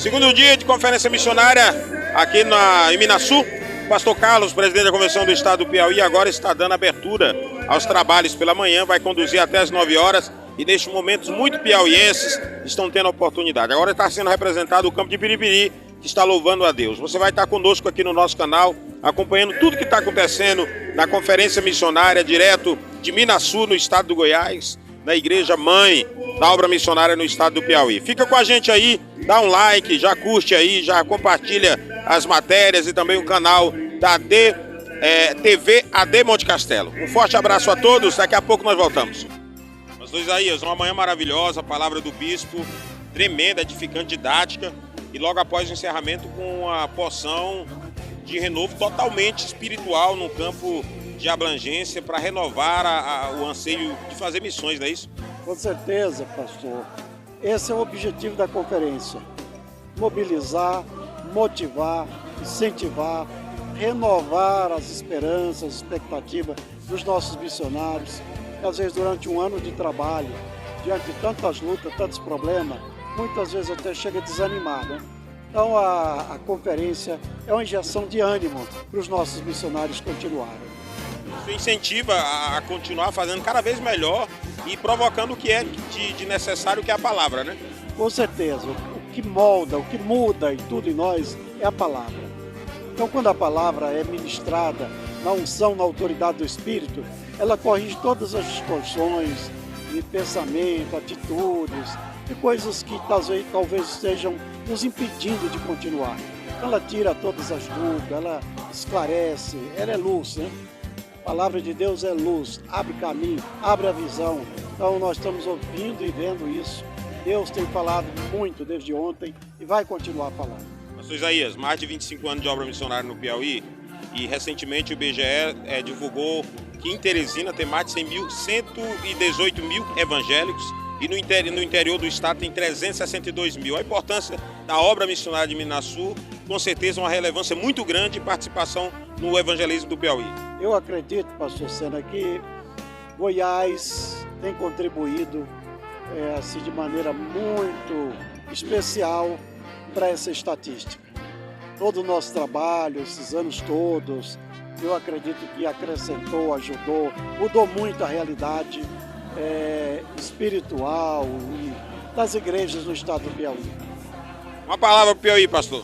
Segundo dia de conferência missionária aqui em Minaçu. Pastor Carlos, presidente da Convenção do Estado do Piauí, agora está dando abertura aos trabalhos pela manhã, vai conduzir até as 9 horas e neste momento muitos piauienses estão tendo a oportunidade. Agora está sendo representado o campo de Piripiri, que está louvando a Deus. Você vai estar conosco aqui no nosso canal, acompanhando tudo que está acontecendo na conferência missionária direto de Minaçu, no estado do Goiás, na igreja mãe da obra missionária no estado do Piauí. Fica com a gente aí, dá um like, já curte aí, já compartilha as matérias e também o canal da TV AD Monte Castelo. Um forte abraço a todos, daqui a pouco nós voltamos. Pastor Isaías, uma manhã maravilhosa, a palavra do bispo, tremenda, edificante, didática, e logo após o encerramento com a porção de renovo totalmente espiritual no campo de abrangência para renovar o anseio de fazer missões, não é isso? Com certeza, pastor. Esse é o objetivo da conferência. Mobilizar, motivar, incentivar, renovar as esperanças, expectativas dos nossos missionários. Às vezes, durante um ano de trabalho, diante de tantas lutas, tantos problemas, muitas vezes até chega a desanimar, né? Então, a conferência é uma injeção de ânimo para os nossos missionários continuarem. Isso incentiva a continuar fazendo cada vez melhor e provocando o que é de necessário, que é a palavra, né? Com certeza. O que molda, o que muda em tudo em nós é a palavra. Então, quando a palavra é ministrada na unção, na autoridade do Espírito, ela corrige todas as distorções de pensamento, atitudes e coisas que talvez estejam nos impedindo de continuar. Ela tira todas as dúvidas, ela esclarece, ela é luz, né? A palavra de Deus é luz, abre caminho, abre a visão. Então nós estamos ouvindo e vendo isso. Deus tem falado muito desde ontem e vai continuar falando. Pastor Isaías, mais de 25 anos de obra missionária no Piauí e recentemente o IBGE divulgou que em Teresina tem mais de 118 mil evangélicos e no interior do estado tem 362 mil. A importância da obra missionária de Minaçu, com certeza uma relevância muito grande de participação no evangelismo do Piauí. Eu acredito, pastor Sena, que Goiás tem contribuído assim, de maneira muito especial para essa estatística. Todo o nosso trabalho, esses anos todos, eu acredito que acrescentou, ajudou, mudou muito a realidade espiritual e das igrejas do estado do Piauí. Uma palavra para o Piauí, pastor.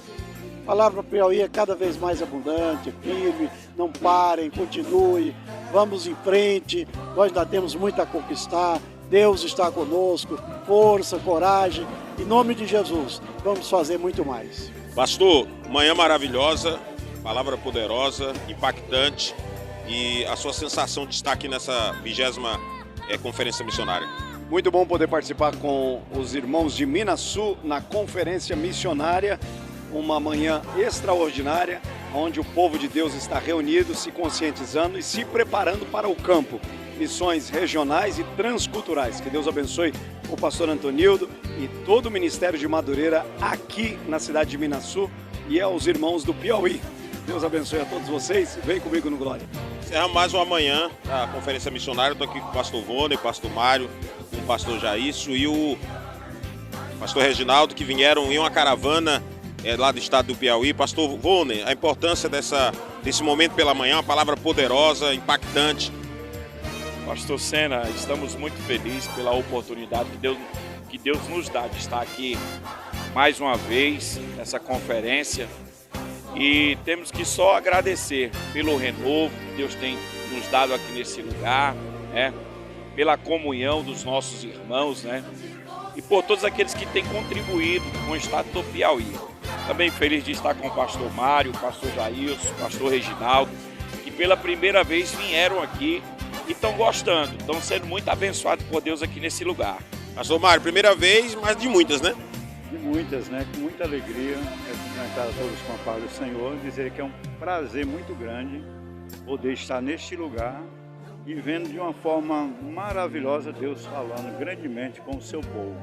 A palavra para o Piauí é cada vez mais abundante, firme, não parem, continue, vamos em frente, nós ainda temos muito a conquistar, Deus está conosco, força, coragem, em nome de Jesus, vamos fazer muito mais. Pastor, manhã maravilhosa, palavra poderosa, impactante, e a sua sensação de estar aqui nessa 20ª conferência missionária. Muito bom poder participar com os irmãos de Minaçu na conferência missionária, uma manhã extraordinária, onde o povo de Deus está reunido, se conscientizando e se preparando para o campo. Missões regionais e transculturais. Que Deus abençoe o pastor Antonildo e todo o Ministério de Madureira aqui na cidade de Minaçu e aos irmãos do Piauí. Deus abençoe a todos vocês. Vem comigo no Glória. Encerramos mais uma manhã da conferência missionária. Estou aqui com o pastor Vone, o pastor Mário, com o pastor Jaísso e o pastor Reginaldo, que vieram em uma caravana lá do estado do Piauí. Pastor Vone, a importância desse momento pela manhã, uma palavra poderosa, impactante. Pastor Sena, estamos muito felizes pela oportunidade que Deus nos dá de estar aqui mais uma vez nessa conferência e temos que só agradecer pelo renovo que Deus tem nos dado aqui nesse lugar, né? Pela comunhão dos nossos irmãos, né? E por todos aqueles que têm contribuído com o estado do Piauí. Também feliz de estar com o pastor Mário, o pastor Jailson, o pastor Reginaldo, que pela primeira vez vieram aqui e estão gostando, estão sendo muito abençoados por Deus aqui nesse lugar. Pastor Mário, primeira vez, mas de muitas, né? De muitas, né? Com muita alegria, cumprimentar a todos com a paz do Senhor, dizer que é um prazer muito grande poder estar neste lugar e vendo de uma forma maravilhosa Deus falando grandemente com o seu povo.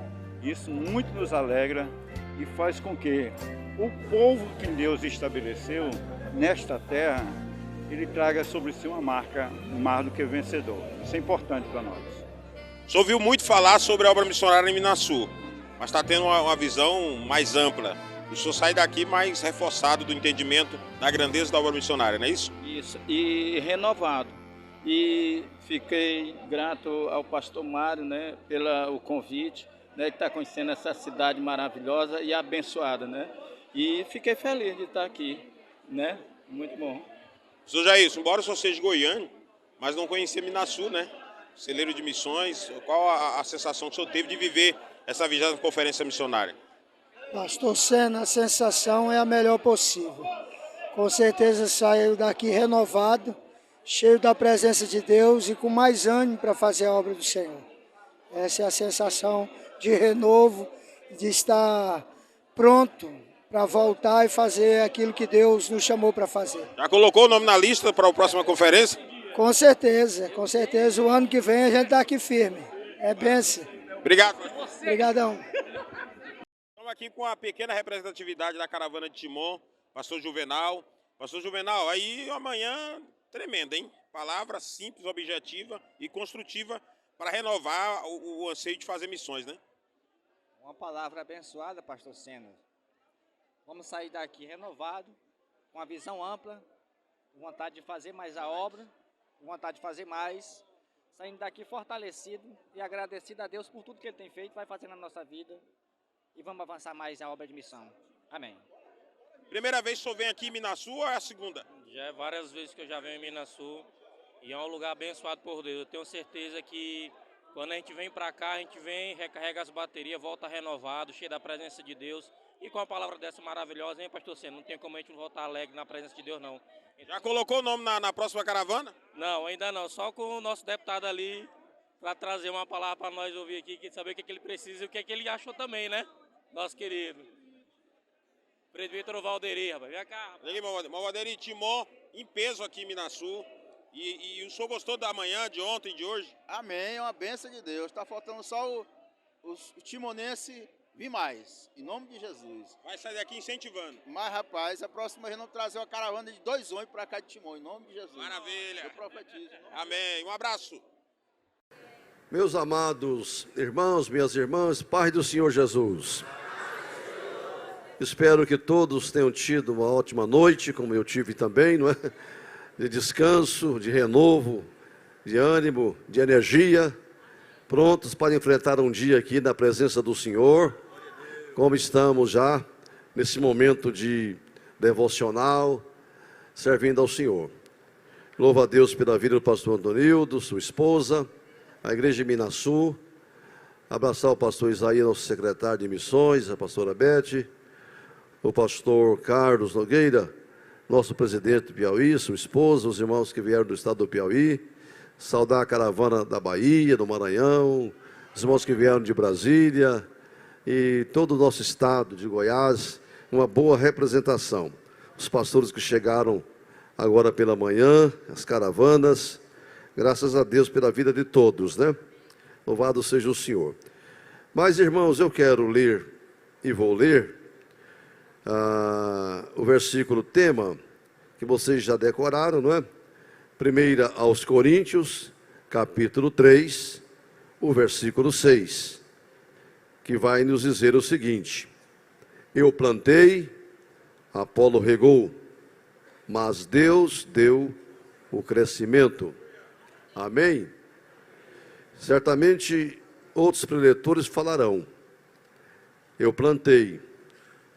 Isso muito nos alegra e faz com que o povo que Deus estabeleceu nesta terra, ele traga sobre si uma marca mais do que vencedor. Isso é importante para nós. O senhor ouviu muito falar sobre a obra missionária em Minaçu, mas está tendo uma visão mais ampla. o senhor sai daqui mais reforçado do entendimento da grandeza da obra missionária, não é isso? Isso, e renovado. E fiquei grato ao pastor Mário, né, pelo convite, né, que está conhecendo essa cidade maravilhosa e abençoada, né? E fiquei feliz de estar aqui, né? Muito bom. Senhor Jair, embora o senhor seja goiano, mas não conhecia Minaçu, né? Celeiro de missões, qual a sensação que o senhor teve de viver essa 20ª conferência missionária? Pastor Sena, a sensação é a melhor possível. Com certeza saio daqui renovado, cheio da presença de Deus e com mais ânimo para fazer a obra do Senhor. Essa é a sensação de renovo, de estar pronto para voltar e fazer aquilo que Deus nos chamou para fazer. Já colocou o nome na lista para a próxima conferência? Com certeza. O ano que vem a gente está aqui firme. É bênção. Obrigado. Obrigadão. Estamos aqui com a pequena representatividade da caravana de Timon, pastor Juvenal. Pastor Juvenal, aí amanhã tremenda, hein? Palavra simples, objetiva e construtiva para renovar o anseio de fazer missões, né? Uma palavra abençoada, pastor Sena. Vamos sair daqui renovado, com uma visão ampla, com vontade de fazer mais a obra, com vontade de fazer mais, saindo daqui fortalecido e agradecido a Deus por tudo que Ele tem feito, vai fazer na nossa vida e vamos avançar mais na obra de missão. Amém. Primeira vez que o senhor vem aqui em Minaçu ou é a segunda? Já é várias vezes que eu já venho em Minaçu e é um lugar abençoado por Deus. Eu tenho certeza que quando a gente vem para cá, a gente vem, recarrega as baterias, volta renovado, cheio da presença de Deus. E com uma palavra dessa maravilhosa, hein, pastor Sena? Não tem como a gente voltar alegre na presença de Deus, não. Já colocou o nome na próxima caravana? Não, ainda não. Só com o nosso deputado ali, para trazer uma palavra para nós ouvir aqui, saber o que ele precisa e o que ele achou também, né? Nosso querido Presbítero Valderi, rapaz. Vem cá, rapaz. Valderi, Timon em peso aqui em Minaçu. E o senhor gostou da manhã, de ontem, de hoje? Amém, é uma bênção de Deus. Está faltando só o timonense vir mais, em nome de Jesus. Vai sair daqui incentivando. Mas, rapaz, a próxima vez nós trazer uma caravana de 2 ônibus para cá de Timon, em nome de Jesus. Maravilha. Eu profetizo. Amém. Um abraço. Meus amados irmãos, minhas irmãs, Pai do Senhor Jesus. Espero que todos tenham tido uma ótima noite, como eu tive também, não é? De descanso, de renovo, de ânimo, de energia, prontos para enfrentar um dia aqui na presença do Senhor, como estamos já nesse momento de devocional, servindo ao Senhor. Louvo a Deus pela vida do pastor Antonildo, sua esposa, a igreja de Minaçu, abraçar o pastor Isaías, nosso secretário de missões, a pastora Bete, o pastor Carlos Nogueira, nosso presidente do Piauí, sua esposa, os irmãos que vieram do estado do Piauí, saudar a caravana da Bahia, do Maranhão, os irmãos que vieram de Brasília e todo o nosso estado de Goiás, uma boa representação. Os pastores que chegaram agora pela manhã, as caravanas, graças a Deus pela vida de todos, né? Louvado seja o Senhor. Mas, irmãos, eu quero ler e vou ler o versículo tema, que vocês já decoraram, não é? 1 aos Coríntios, capítulo 3, o versículo 6, que vai nos dizer o seguinte: eu plantei, Apolo regou, mas Deus deu o crescimento. Amém? Certamente outros preletores falarão, eu plantei.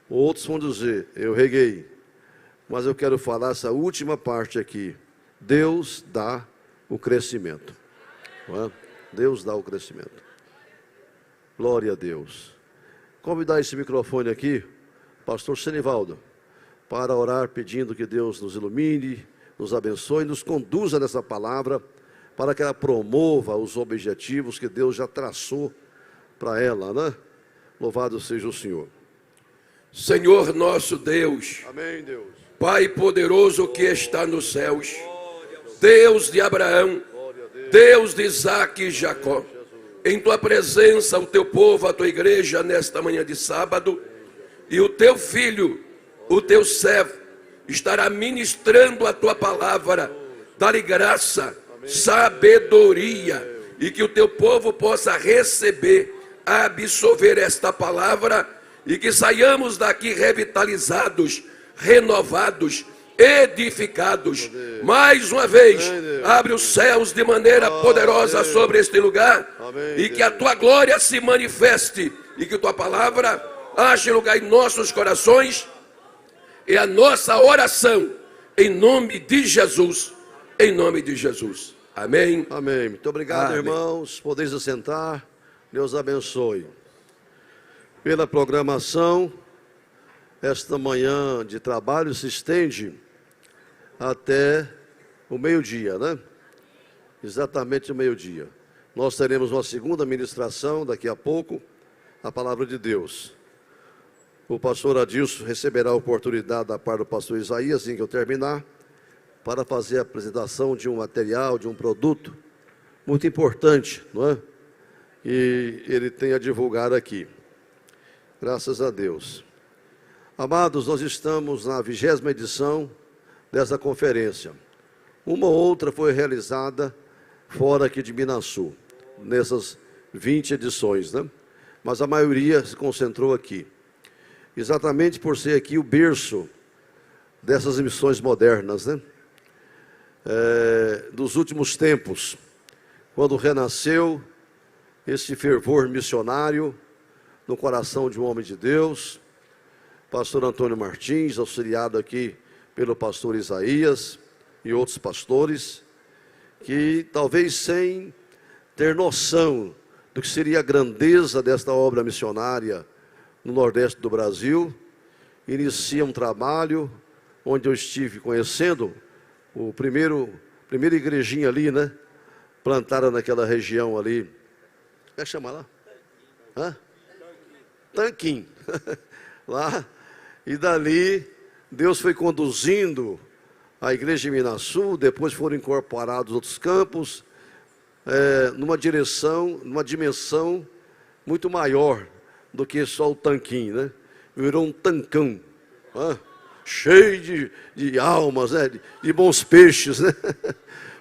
Outros vão dizer, eu reguei. Mas eu quero falar essa última parte aqui. Deus dá o crescimento. Não é? Deus dá o crescimento. Glória a Deus. Convidar esse microfone aqui, pastor Senivaldo, para orar pedindo que Deus nos ilumine, nos abençoe, nos conduza nessa palavra, para que ela promova os objetivos que Deus já traçou para ela, né? Louvado seja o Senhor. Senhor nosso Deus, amém, Deus. Pai poderoso que está nos céus, Deus de Abraão, Deus de Isaac e Jacó, em tua presença, o teu povo, a tua igreja, nesta manhã de sábado, e o teu filho, o teu servo, estará ministrando a tua palavra, dá-lhe graça, sabedoria, e que o teu povo possa receber, absorver esta palavra, e que saiamos daqui revitalizados, renovados, edificados. Mais uma vez, abre os céus de maneira poderosa sobre este lugar, e que a tua glória se manifeste, e que tua palavra ache lugar em nossos corações. É a nossa oração, em nome de Jesus, em nome de Jesus. Amém. Amém. Muito obrigado, Amém. irmãos. Podeis assentar. Deus abençoe. Pela programação, esta manhã de trabalho se estende até o meio-dia, né? Exatamente o meio-dia. Nós teremos uma segunda ministração daqui a pouco, a palavra de Deus. O pastor Adilson receberá a oportunidade da parte do pastor Isaías, assim que eu terminar, para fazer a apresentação de um material, de um produto muito importante, não é? E ele tem a divulgar aqui. Graças a Deus. Amados, nós estamos na 20ª edição dessa conferência. Uma ou outra foi realizada fora aqui de Minaçu, nessas 20 edições, né? Mas a maioria se concentrou aqui. Exatamente por ser aqui o berço dessas missões modernas, né? Dos últimos tempos, quando renasceu esse fervor missionário no coração de um homem de Deus, pastor Antônio Martins, auxiliado aqui pelo pastor Isaías e outros pastores, que talvez sem ter noção do que seria a grandeza desta obra missionária no Nordeste do Brasil, inicia um trabalho onde eu estive conhecendo o primeira igrejinha ali, né? Plantada naquela região ali. Como é que chama lá? Hã? Tanquim. Lá. E dali, Deus foi conduzindo a igreja de Minaçu, depois foram incorporados outros campos, numa direção, numa dimensão muito maior do que só o tanquinho, né? Virou um tancão, cheio de almas, né? De bons peixes, né?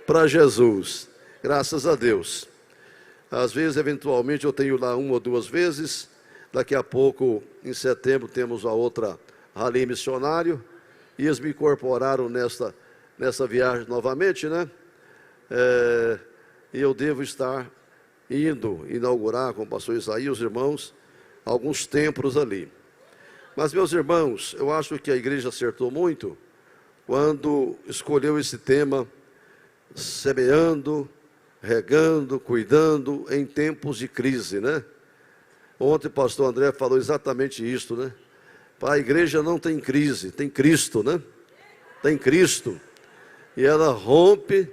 Para Jesus, graças a Deus. Às vezes, eventualmente, eu tenho lá 1 ou 2 vezes, daqui a pouco, em setembro, temos a outra rally missionário, e eles me incorporaram nessa viagem novamente, né? E eu devo estar indo inaugurar com o pastor Isaías, os irmãos, alguns templos ali. Mas, meus irmãos, eu acho que a igreja acertou muito quando escolheu esse tema, semeando, regando, cuidando em tempos de crise, né? Ontem o pastor André falou exatamente isso, né? Para a igreja não tem crise, tem Cristo, né? Tem Cristo. E ela rompe,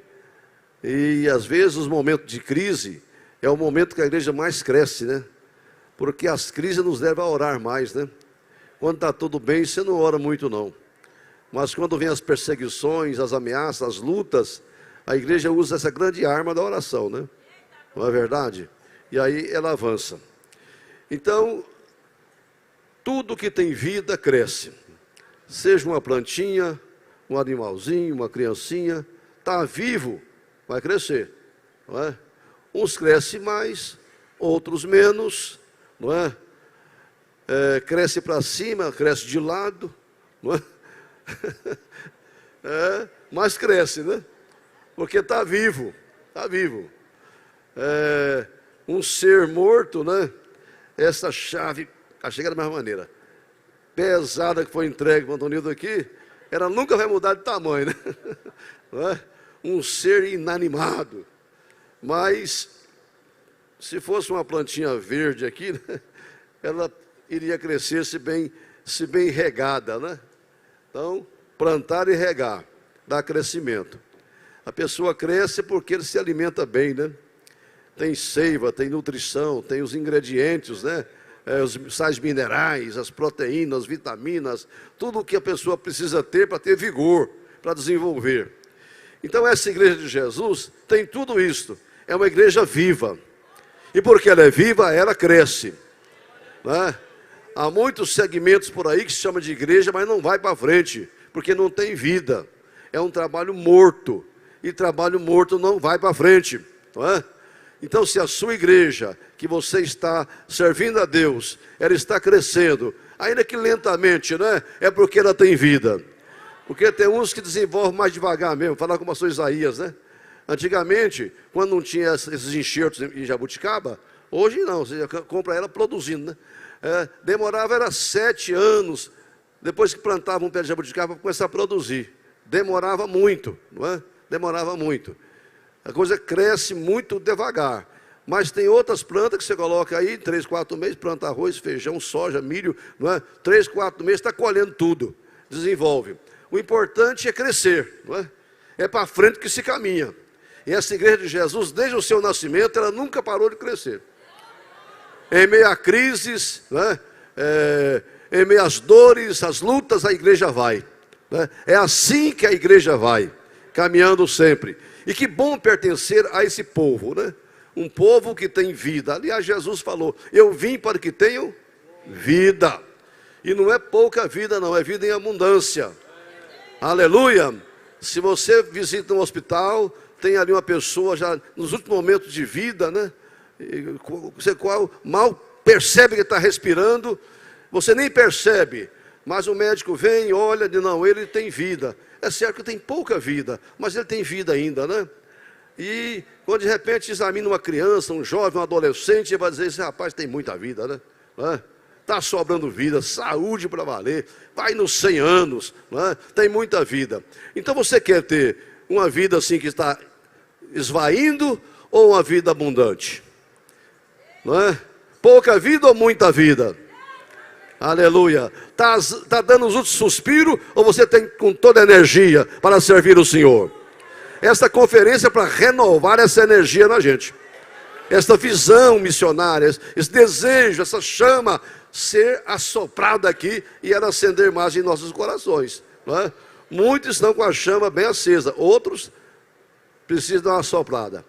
e às vezes os momentos de crise é o momento que a igreja mais cresce, né? Porque as crises nos levam a orar mais, né? Quando está tudo bem, você não ora muito não. Mas quando vem as perseguições, as ameaças, as lutas, a igreja usa essa grande arma da oração, né? Não é verdade? E aí ela avança. Então, tudo que tem vida cresce. Seja uma plantinha, um animalzinho, uma criancinha, está vivo, vai crescer, não é? Uns crescem mais, outros menos, não é? Cresce para cima, cresce de lado, não é? Mas cresce, né? Porque está vivo, está vivo. Um ser morto, né? Essa chave, achei que era da mesma maneira, pesada que foi entregue para o Antonildo aqui, ela nunca vai mudar de tamanho, né? Não é? Um ser inanimado. Mas, se fosse uma plantinha verde aqui, né? Ela iria crescer se bem regada, né? Então, plantar e regar, dá crescimento. A pessoa cresce porque ele se alimenta bem, né? Tem seiva, tem nutrição, tem os ingredientes, né? Os sais minerais, as proteínas, as vitaminas, tudo o que a pessoa precisa ter para ter vigor, para desenvolver. Então essa igreja de Jesus tem tudo isso, é uma igreja viva. E porque ela é viva, ela cresce, né? Há muitos segmentos por aí que se chama de igreja, mas não vai para frente, porque não tem vida. É um trabalho morto, e trabalho morto não vai para frente, não é? Então, se a sua igreja, que você está servindo a Deus, ela está crescendo, ainda que lentamente, né? É porque ela tem vida. Porque tem uns que desenvolvem mais devagar mesmo, falar com o pastor Isaías, né? Antigamente, quando não tinha esses enxertos em jabuticaba, hoje não, você compra ela produzindo, né? Demorava, era 7 anos, depois que plantava um pé de jabuticaba, para começar a produzir. Demorava muito, não é? Demorava muito. A coisa cresce muito devagar. Mas tem outras plantas que você coloca aí, 3, 4 meses, planta arroz, feijão, soja, milho, não é? 3, 4 meses, está colhendo tudo, desenvolve. O importante é crescer, não é? É para frente que se caminha. E essa igreja de Jesus, desde o seu nascimento, ela nunca parou de crescer. Em meio a crises, não é? Em meio às dores, às lutas, a igreja vai. Não é? É assim que a igreja vai, caminhando sempre. E que bom pertencer a esse povo, né? Um povo que tem vida. Aliás, Jesus falou, eu vim para que tenham vida. E não é pouca vida não, é vida em abundância. Aleluia. Se você visita um hospital, tem ali uma pessoa já nos últimos momentos de vida, né? Você mal percebe que está respirando, você nem percebe. Mas o médico vem e olha, diz, não, ele tem vida. É certo que tem pouca vida, mas ele tem vida ainda, né? E quando de repente examina uma criança, um jovem, um adolescente, ele vai dizer, esse rapaz tem muita vida, né? Está sobrando vida, saúde para valer, vai nos 100 anos, né? Tem muita vida. Então você quer ter uma vida assim que está esvaindo ou uma vida abundante? Não é? Pouca vida ou muita vida? Aleluia. Está dando os últimos suspiros ou você tem com toda a energia para servir o Senhor? Esta conferência é para renovar essa energia na gente. Esta visão missionária, esse desejo, essa chama ser assoprada aqui e ela acender mais em nossos corações. Não é? Muitos estão com a chama bem acesa, outros precisam dar uma soprada.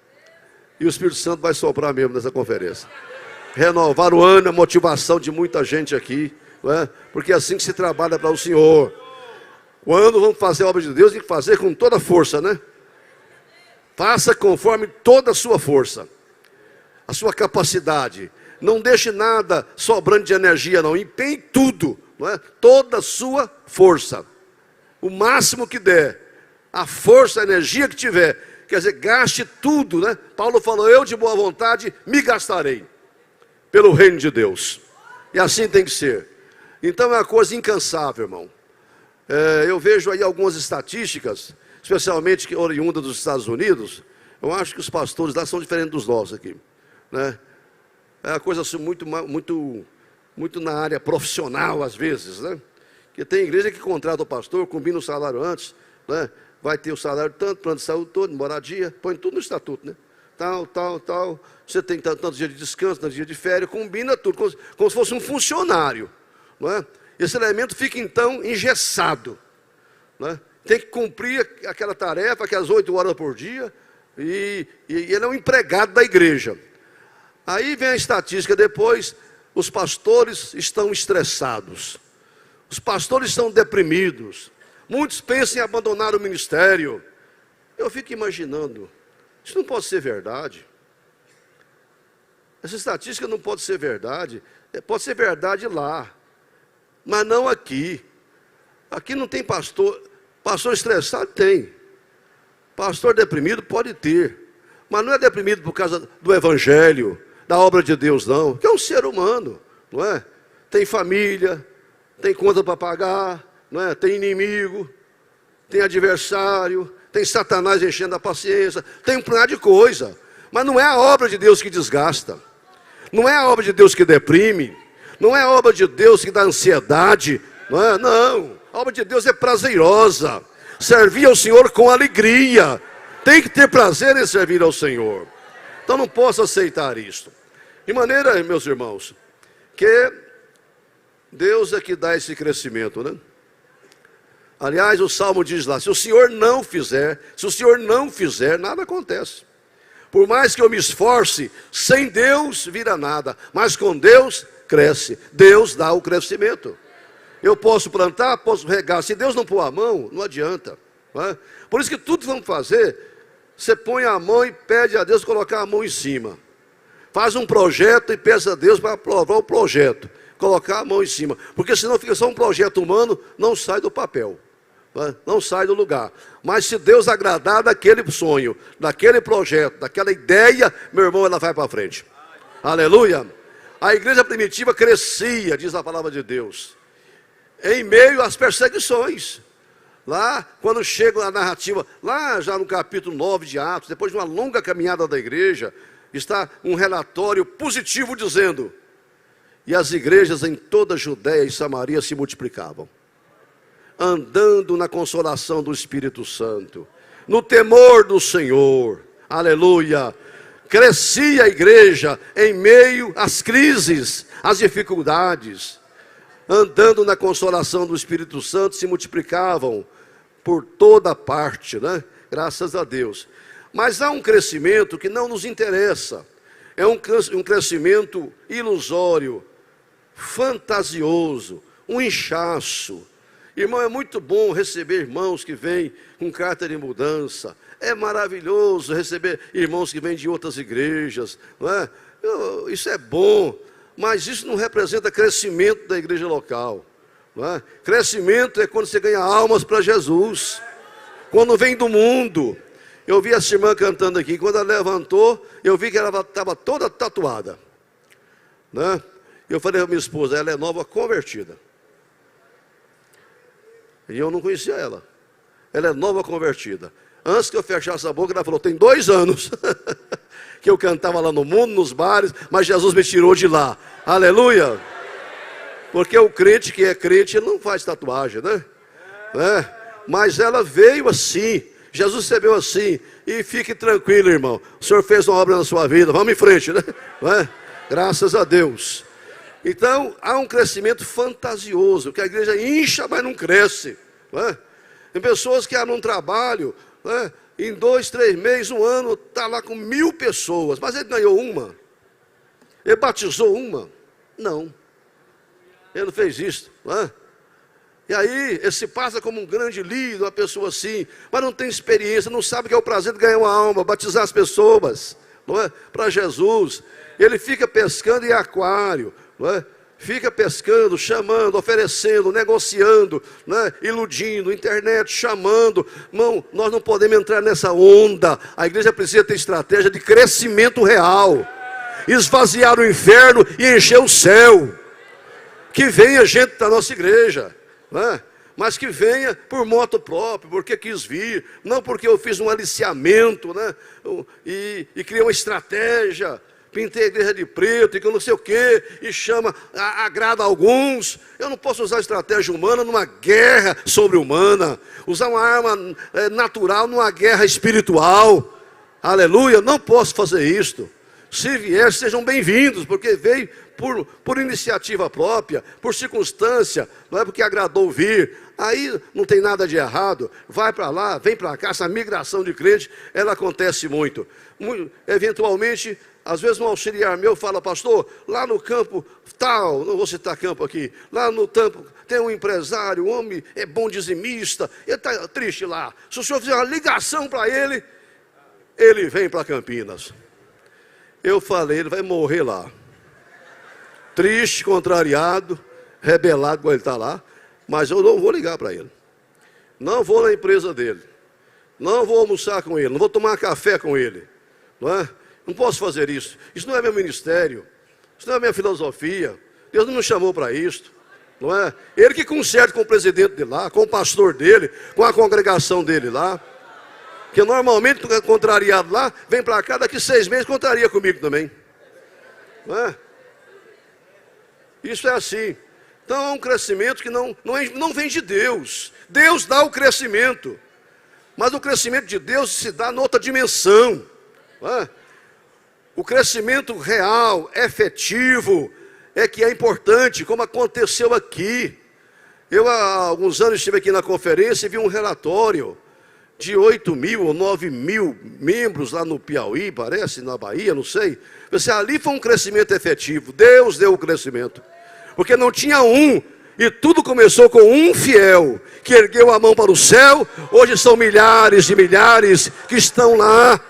E o Espírito Santo vai soprar mesmo nessa conferência. Renovar o ânimo, a motivação de muita gente aqui. Não é? Porque é assim que se trabalha para o Senhor. Quando vamos fazer a obra de Deus, tem que fazer com toda a força, né? Faça conforme toda a sua força, a sua capacidade. Não deixe nada sobrando de energia, não. Empenhe tudo, não é? Toda a sua força. O máximo que der. A força, a energia que tiver. Quer dizer, gaste tudo, né? Paulo falou, eu de boa vontade me gastarei pelo reino de Deus. E assim tem que ser. Então é uma coisa incansável, irmão. Eu vejo aí algumas estatísticas, especialmente oriundas dos Estados Unidos. Eu acho que os pastores lá são diferentes dos nossos aqui, né? É uma coisa assim, muito na área profissional, às vezes, né? Que tem igreja que contrata o pastor, combina o salário antes, né? Vai ter o salário tanto, plano de saúde todo, moradia, põe tudo no estatuto, né? Tal. Você tem tantos dias de descanso, tantos dias de férias, combina tudo, como se fosse um funcionário, não é? Esse elemento fica, então, engessado, né? Tem que cumprir aquela tarefa, aquelas 8 horas por dia, e ele é um empregado da igreja. Aí vem a estatística depois, os pastores estão estressados, os pastores estão deprimidos, muitos pensam em abandonar o ministério. Eu fico imaginando, isso não pode ser verdade. Essa estatística não pode ser verdade, pode ser verdade lá, mas não aqui. Aqui não tem pastor estressado? Tem. Pastor deprimido? Pode ter. Mas não é deprimido por causa do evangelho, da obra de Deus, não. Que é um ser humano, não é? Tem família, tem conta para pagar, não é? Tem inimigo, tem adversário, tem Satanás enchendo a paciência, tem um punhado de coisa. Mas não é a obra de Deus que desgasta. Não é a obra de Deus que deprime. Não é a obra de Deus que dá ansiedade. Não é? Não. A obra de Deus é prazerosa. Servir ao Senhor com alegria. Tem que ter prazer em servir ao Senhor. Então não posso aceitar isto. De maneira, meus irmãos, que Deus é que dá esse crescimento, né? Aliás, o Salmo diz lá, se o Senhor não fizer, nada acontece. Por mais que eu me esforce, sem Deus vira nada, mas com Deus cresce. Deus dá o crescimento. Eu posso plantar, posso regar, se Deus não pôr a mão, não adianta, não é? Por isso que tudo que vamos fazer, você põe a mão e pede a Deus colocar a mão em cima. Faz um projeto e peça a Deus para aprovar o projeto. colocar a mão em cima, porque senão fica só um projeto humano, não sai do papel, não sai do lugar. Mas se Deus agradar daquele sonho, daquele projeto, daquela ideia, meu irmão, ela vai para frente. Aleluia. A igreja primitiva crescia, diz a palavra de Deus, em meio às perseguições. Lá, quando chega a narrativa, lá já no capítulo 9 de Atos, depois de uma longa caminhada da igreja, está um relatório positivo dizendo: e as igrejas em toda a Judéia e Samaria se multiplicavam, andando na consolação do Espírito Santo, no temor do Senhor. Aleluia. Crescia a igreja em meio às crises, às dificuldades, andando na consolação do Espírito Santo, se multiplicavam por toda parte, né? Graças a Deus. Mas há um crescimento que não nos interessa, é um crescimento ilusório, fantasioso, um inchaço. Irmão, é muito bom receber irmãos que vêm com carta de mudança. É maravilhoso receber irmãos que vêm de outras igrejas, não é? Isso é bom, mas isso não representa crescimento da igreja local, não é? Crescimento é quando você ganha almas para Jesus, quando vem do mundo. Eu vi essa irmã cantando aqui, quando ela levantou, eu vi que ela estava toda tatuada, né? Eu falei para minha esposa, ela é nova convertida. E eu não conhecia ela. Ela é nova convertida. Antes que eu fechasse a boca, ela falou, tem 2 anos que eu cantava lá no mundo, nos bares, mas Jesus me tirou de lá. Aleluia! Porque o crente que é crente, ele não faz tatuagem, né? Mas ela veio assim, Jesus recebeu assim, e fique tranquilo, irmão. O Senhor fez uma obra na sua vida, vamos em frente, né? Graças a Deus. Então, há um crescimento fantasioso, que a igreja incha, mas não cresce. Tem pessoas que num trabalho, em 2, 3 meses, 1 ano, está lá com 1000 pessoas, mas ele ganhou uma? Ele batizou uma? Não. Ele não fez isso. E aí, ele se passa como um grande líder, uma pessoa assim, mas não tem experiência, não sabe o que é o prazer de ganhar uma alma, batizar as pessoas, não é? Para Jesus. Ele fica pescando em aquário, não é? Fica pescando, chamando, oferecendo, negociando, né? Iludindo, internet, chamando. Irmão, nós não podemos entrar nessa onda. A igreja precisa ter estratégia de crescimento real, esvaziar o inferno e encher o céu. Que venha gente da nossa igreja, né? Mas que venha por moto próprio, porque quis vir, não porque eu fiz um aliciamento, né? E criei uma estratégia. Pintei a igreja de preto, e que eu não sei o quê, e chama, agrada a alguns. Eu não posso usar estratégia humana numa guerra sobre-humana, usar uma arma natural numa guerra espiritual. Aleluia, não posso fazer isto. Se vier, sejam bem-vindos, porque veio por iniciativa própria, por circunstância, não é porque agradou vir. Aí não tem nada de errado, vai para lá, vem para cá. Essa migração de crente, ela acontece muito. Eventualmente, às vezes um auxiliar meu fala, pastor, lá no campo tal, não vou citar campo aqui, lá no campo tem um empresário, um homem é bom dizimista, ele está triste lá. Se o senhor fizer uma ligação para ele, ele vem para Campinas. Eu falei, ele vai morrer lá. Triste, contrariado, rebelado quando ele está lá, mas eu não vou ligar para ele. Não vou na empresa dele. Não vou almoçar com ele, não vou tomar café com ele. Não é? Não posso fazer isso. Isso não é meu ministério. Isso não é minha filosofia. Deus não me chamou para isso. Não é? Ele que conserte com o presidente de lá, com o pastor dele, com a congregação dele lá. Porque normalmente, contrariado lá, vem para cá, daqui 6 meses, contraria comigo também. Não é? Isso é assim. Então é um crescimento que não vem de Deus. Deus dá o crescimento. Mas o crescimento de Deus se dá noutra dimensão. Não é? O crescimento real, efetivo, é que é importante, como aconteceu aqui. Eu há alguns anos estive aqui na conferência e vi um relatório de 8.000 ou 9.000 membros lá no Piauí, parece, na Bahia, não sei. Ali foi um crescimento efetivo, Deus deu o crescimento. Porque não tinha um, e tudo começou com um fiel, que ergueu a mão para o céu. Hoje são milhares e milhares que estão lá.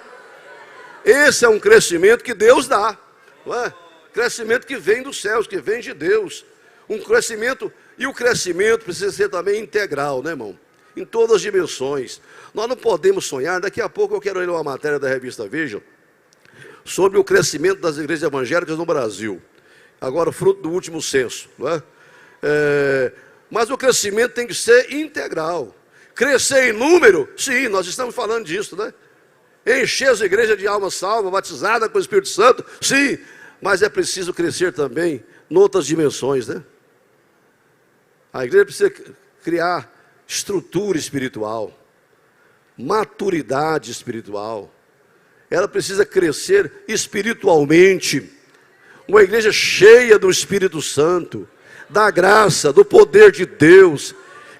Esse é um crescimento que Deus dá, não é? Crescimento que vem dos céus, que vem de Deus. Um crescimento, e o crescimento precisa ser também integral, né, irmão? Em todas as dimensões. Nós não podemos sonhar. Daqui a pouco eu quero ler uma matéria da revista Veja sobre o crescimento das igrejas evangélicas no Brasil. Agora, fruto do último censo, não é? Mas o crescimento tem que ser integral. Crescer em número, sim, nós estamos falando disso, né? Encher as igrejas de alma salva, batizada com o Espírito Santo, sim, mas é preciso crescer também em outras dimensões, né? A igreja precisa criar estrutura espiritual, maturidade espiritual. Ela precisa crescer espiritualmente. Uma igreja cheia do Espírito Santo, da graça, do poder de Deus.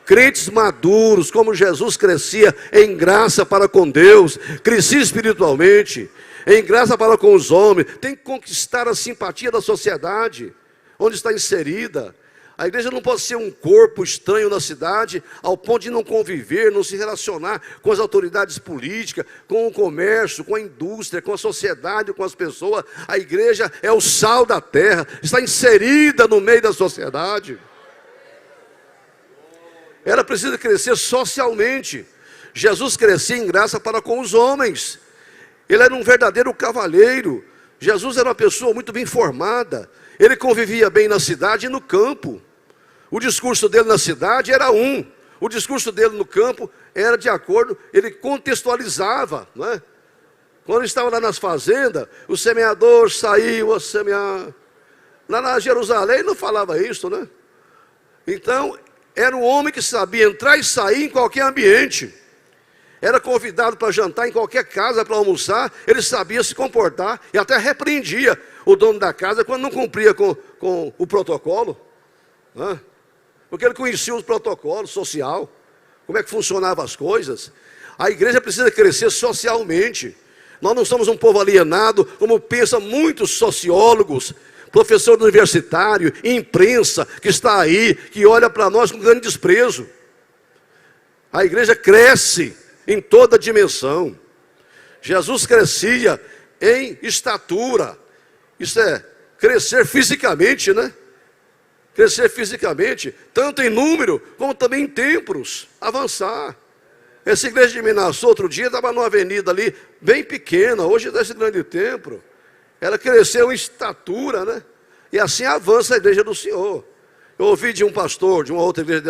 Crentes maduros, como Jesus crescia em graça para com Deus, crescia espiritualmente, em graça para com os homens. Tem que conquistar a simpatia da sociedade, onde está inserida. A igreja não pode ser um corpo estranho na cidade, ao ponto de não conviver, não se relacionar com as autoridades políticas, com o comércio, com a indústria, com a sociedade, com as pessoas. A igreja é o sal da terra, está inserida no meio da sociedade. Ela precisa crescer socialmente. Jesus crescia em graça para com os homens. Ele era um verdadeiro cavalheiro. Jesus era uma pessoa muito bem formada. Ele convivia bem na cidade e no campo. O discurso dele na cidade era um. O discurso dele no campo era de acordo, ele contextualizava, não é? Quando ele estava lá nas fazendas, o semeador saiu a semear. Lá na Jerusalém não falava isso, né? Então, era um homem que sabia entrar e sair em qualquer ambiente. Era convidado para jantar em qualquer casa, para almoçar. Ele sabia se comportar e até repreendia o dono da casa quando não cumpria com o protocolo, né? Porque ele conhecia os protocolos social, como é que funcionavam as coisas. A igreja precisa crescer socialmente. Nós não somos um povo alienado, como pensam muitos sociólogos, professor universitário, imprensa, que está aí, que olha para nós com grande desprezo. A igreja cresce em toda dimensão. Jesus crescia em estatura. Isso é crescer fisicamente, né? Crescer fisicamente, tanto em número, como também em templos, avançar. Essa igreja de Minassou, outro dia, estava numa avenida ali, bem pequena, hoje é esse grande templo. Ela cresceu em estatura, né? E assim avança a igreja do Senhor. Eu ouvi de um pastor, de uma outra igreja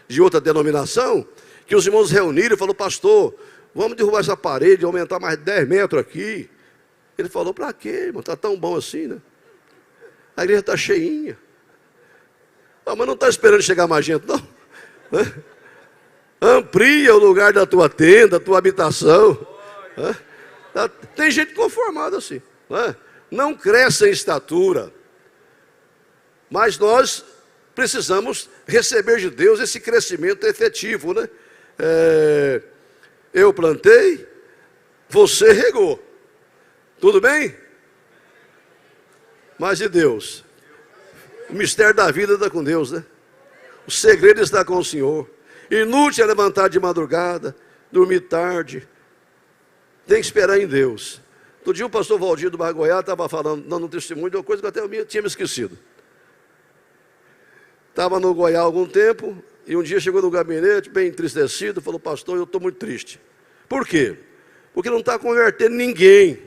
de outra denominação, que os irmãos reuniram e falaram: pastor, vamos derrubar essa parede, aumentar mais 10 metros aqui. Ele falou: para quê, irmão? Está tão bom assim, né? A igreja está cheinha. Ah, mas não está esperando chegar mais gente, não. Né? Amplia o lugar da tua tenda, da tua habitação. Né? Tem gente conformada assim. Né? Não cresce em estatura. Mas nós precisamos receber de Deus esse crescimento efetivo, né? Eu plantei, você regou. Tudo bem? Mas e Deus? O mistério da vida está com Deus, né? O segredo está com o Senhor. Inútil é levantar de madrugada, dormir tarde. Tem que esperar em Deus. Outro dia o pastor Valdir do Bairro Goiás estava falando, dando um testemunho de uma coisa que até eu tinha me esquecido. Estava no Goiás há algum tempo, e um dia chegou no gabinete, bem entristecido, falou: pastor, eu estou muito triste. Por quê? Porque não está convertendo ninguém.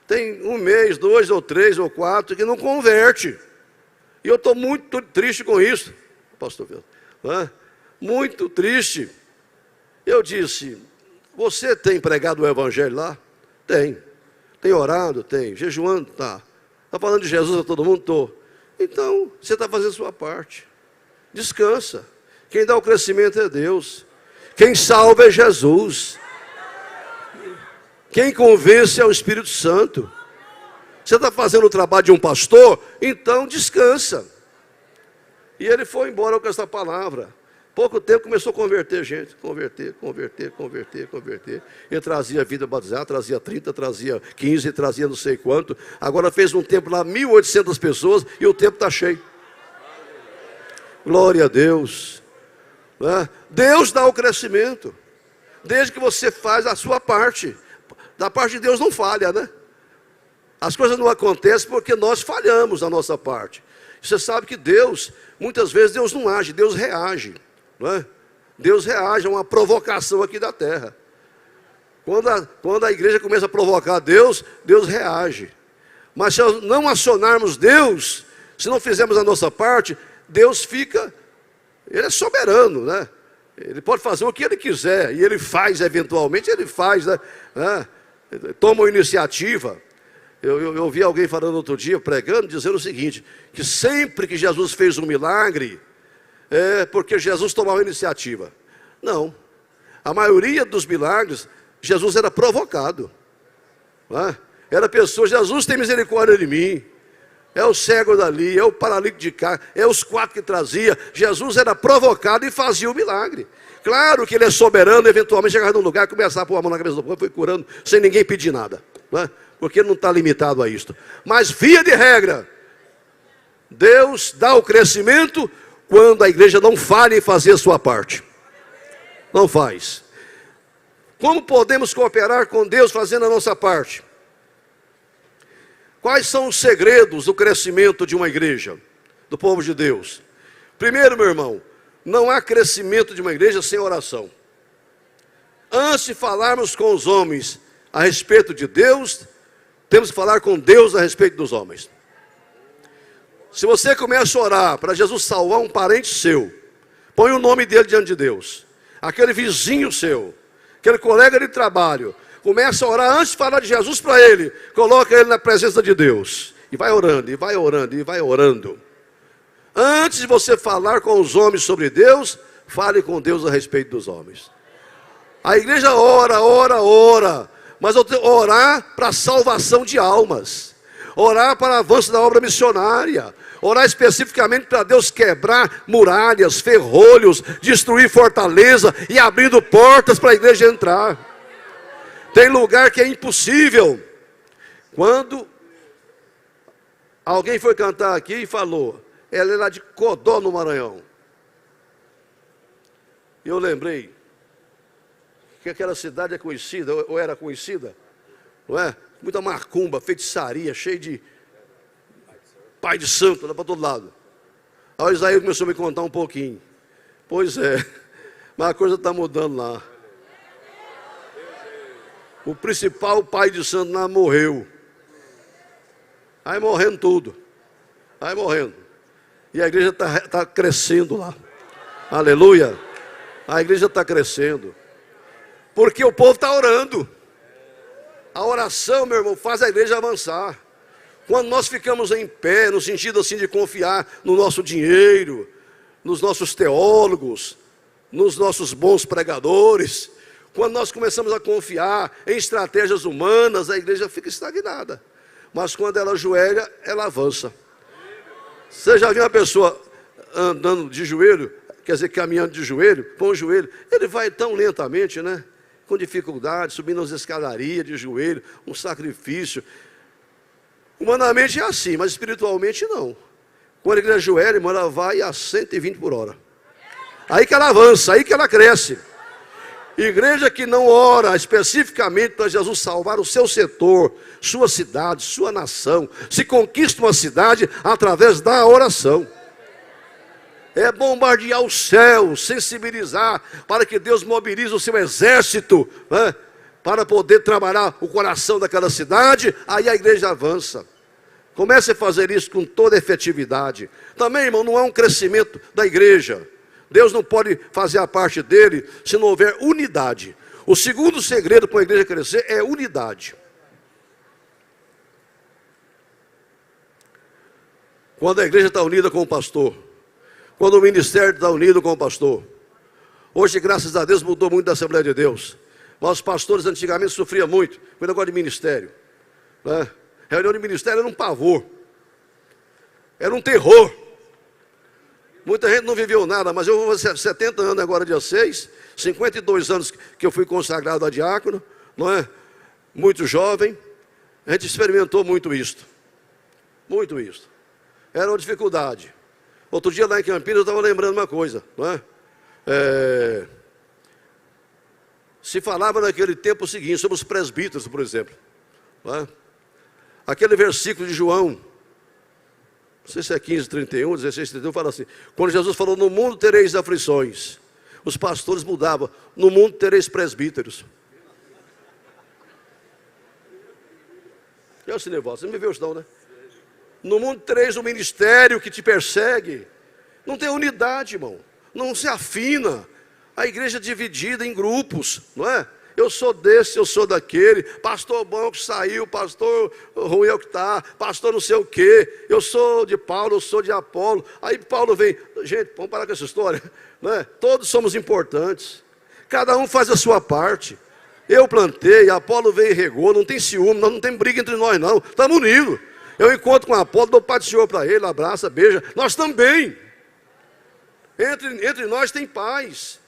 Tem 1 mês, 2 ou 3 ou 4 que não converte. E eu estou muito triste com isso, pastor Pedro. Né? Muito triste. Eu disse: você tem pregado o evangelho lá? Tem. Tem orado? Tem. Jejuando? Tá. Está falando de Jesus a todo mundo? Estou. Então, você está fazendo a sua parte. Descansa. Quem dá o crescimento é Deus. Quem salva é Jesus. Quem convence é o Espírito Santo. Você está fazendo o trabalho de um pastor? Então descansa. E ele foi embora com essa palavra. Pouco tempo começou a converter gente. Converter. Ele trazia vida batizada, trazia 30, trazia 15, trazia não sei quanto. Agora fez um tempo lá, 1.800 pessoas, e o tempo está cheio. Glória a Deus. Né? Deus dá o crescimento, desde que você faz a sua parte. Da parte de Deus não falha, né? As coisas não acontecem porque nós falhamos a nossa parte. Você sabe que Deus, muitas vezes Deus não age, Deus reage, não é? Deus reage a uma provocação aqui da terra. Quando a igreja começa a provocar Deus, Deus reage. Mas se não acionarmos Deus, se não fizermos a nossa parte, Deus fica, Ele é soberano, né? Ele pode fazer o que Ele quiser, e Ele faz eventualmente, Ele faz, né? Toma uma iniciativa. Eu ouvi alguém falando outro dia, pregando, dizendo o seguinte, que sempre que Jesus fez um milagre, é porque Jesus tomava a iniciativa. Não, a maioria dos milagres, Jesus era provocado, né? Era pessoa, Jesus tem misericórdia de mim, é o cego dali, é o paralítico de cá, é os 4 que trazia. Jesus era provocado e fazia o milagre. Claro que Ele é soberano, eventualmente chegava num lugar, começava a pôr a mão na cabeça do povo, foi curando, sem ninguém pedir nada, né? Porque Ele não está limitado a isto. Mas via de regra, Deus dá o crescimento quando a igreja não falha em fazer a sua parte. Não faz. Como podemos cooperar com Deus fazendo a nossa parte? Quais são os segredos do crescimento de uma igreja, do povo de Deus? Primeiro, meu irmão, não há crescimento de uma igreja sem oração. Antes de falarmos com os homens a respeito de Deus, temos que falar com Deus a respeito dos homens. Se você começa a orar para Jesus salvar um parente seu, põe o nome dele diante de Deus. Aquele vizinho seu, aquele colega de trabalho, começa a orar antes de falar de Jesus para ele, coloca ele na presença de Deus. E vai orando, e vai orando, e vai orando. Antes de você falar com os homens sobre Deus, fale com Deus a respeito dos homens. A igreja ora, mas orar para a salvação de almas, orar para o avanço da obra missionária, orar especificamente para Deus quebrar muralhas, ferrolhos, destruir fortaleza e abrindo portas para a igreja entrar. Tem lugar que é impossível. Quando alguém foi cantar aqui e falou, ela é lá de Codó, no Maranhão. Eu lembrei que aquela cidade é conhecida, ou era conhecida, não é? Muita macumba, feitiçaria, cheio de pai de santo, lá para todo lado. Aí o Isaías começou a me contar um pouquinho. Pois é, mas a coisa está mudando lá. O principal pai de santo lá morreu. Aí morrendo tudo. Aí morrendo. E a igreja está crescendo lá. Aleluia. A igreja está crescendo. Porque o povo está orando. A oração, meu irmão, faz a igreja avançar. Quando nós ficamos em pé, no sentido assim de confiar no nosso dinheiro, nos nossos teólogos, nos nossos bons pregadores, quando nós começamos a confiar em estratégias humanas, a igreja fica estagnada. Mas quando ela ajoelha, ela avança. Você já viu uma pessoa andando de joelho, quer dizer, caminhando de joelho, com o joelho, ele vai tão lentamente, né? Com dificuldade, subindo as escadarias de joelho, um sacrifício. Humanamente é assim, mas espiritualmente não. Quando a igreja ajoelha, irmão, ela vai a 120 por hora. Aí que ela avança, aí que ela cresce. Igreja que não ora especificamente para Jesus salvar o seu setor, sua cidade, sua nação, se conquista uma cidade através da oração. É bombardear o céu, sensibilizar para que Deus mobilize o seu exército, né, para poder trabalhar o coração daquela cidade. Aí a igreja avança. Comece a fazer isso com toda efetividade. Também, irmão, não é um crescimento da igreja. Deus não pode fazer a parte dele se não houver unidade. O segundo segredo para a igreja crescer é unidade. Quando a igreja está unida com o pastor, quando o ministério está unido com o pastor. Hoje, graças a Deus, mudou muito da Assembleia de Deus. Mas os pastores antigamente sofriam muito com o negócio de ministério, né? Reunião de ministério era um pavor, era um terror. Muita gente não viveu nada, mas eu vou fazer 70 anos agora, dia 6, 52 anos que eu fui consagrado a diácono, não é? Muito jovem, a gente experimentou muito isto. Muito isto. Era uma dificuldade. Outro dia lá em Campinas eu estava lembrando uma coisa, não é? Se falava naquele tempo o seguinte, sobre os presbíteros, por exemplo, não é? Aquele versículo de João não sei se é 15:31, 16:31, fala assim: quando Jesus falou, no mundo tereis aflições, os pastores mudavam, no mundo tereis presbíteros. É esse negócio, você não me viu isso não, né? No mundo tereis um ministério que te persegue. Não tem unidade, irmão. Não se afina. A igreja é dividida em grupos, não é? Eu sou desse, eu sou daquele. Pastor bom que saiu, pastor ruim é o que está, pastor não sei o quê. Eu sou de Paulo, eu sou de Apolo. Aí Paulo vem, gente, vamos parar com essa história, não é? Todos somos importantes. Cada um faz a sua parte. Eu plantei, Apolo veio e regou, não tem ciúme, nós não temos briga entre nós não, estamos unidos. Eu encontro com Apolo, dou Pai do Senhor para ele, abraça, beija, nós também. Entre nós tem paz.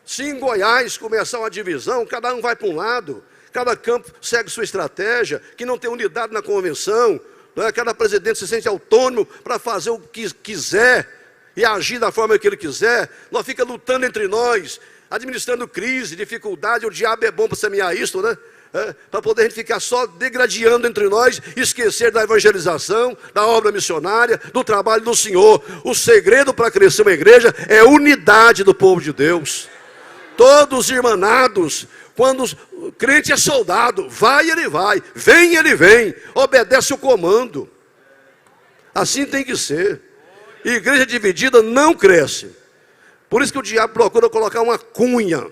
Se em Goiás começar uma divisão, cada um vai para um lado, cada campo segue sua estratégia, que não tem unidade na convenção, não é? Cada presidente se sente autônomo para fazer o que quiser e agir da forma que ele quiser, nós fica lutando entre nós, administrando crise, dificuldade, o diabo é bom para semear isso, né? Para poder a gente ficar só degradando entre nós, esquecer da evangelização, da obra missionária, do trabalho do Senhor. O segredo para crescer uma igreja é a unidade do povo de Deus. Todos irmanados, quando o crente é soldado, vai ele vai, vem ele vem, obedece o comando. Assim tem que ser. Igreja dividida não cresce. Por isso que o diabo procura colocar uma cunha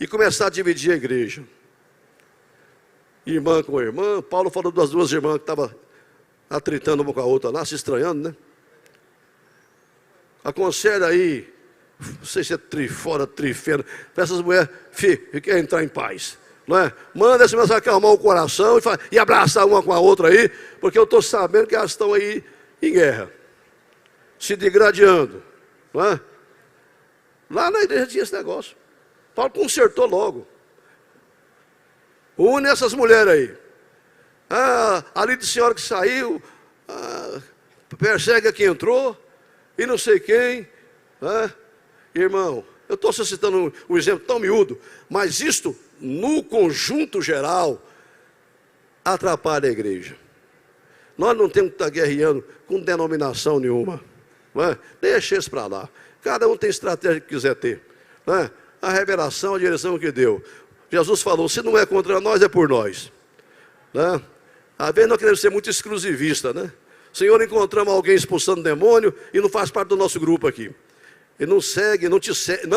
e começar a dividir a igreja. Irmã com irmã, Paulo falou das duas irmãs que estavam atritando uma com a outra lá, se estranhando, né? Aconselha aí, não sei se é trifora, trifena, para essas mulheres querem entrar em paz, não é? Manda essa mensagem acalmar o coração e abraçar uma com a outra aí, porque eu estou sabendo que elas estão aí em guerra, se degradando, não é? Lá na igreja tinha esse negócio. Paulo consertou logo. Une essas mulheres aí. Ali de senhora que saiu, persegue a quem entrou, e não sei quem. Irmão, eu estou citando um exemplo tão miúdo, mas isto, no conjunto geral, atrapalha a igreja. Nós não temos que estar guerreando com denominação nenhuma. Deixa isso para lá. Cada um tem estratégia que quiser ter. A revelação, a direção que deu. Jesus falou, se não é contra nós, é por nós. Às vezes nós queremos ser muito exclusivista, né? Senhor, encontramos alguém expulsando demônio e não faz parte do nosso grupo aqui. E não segue, não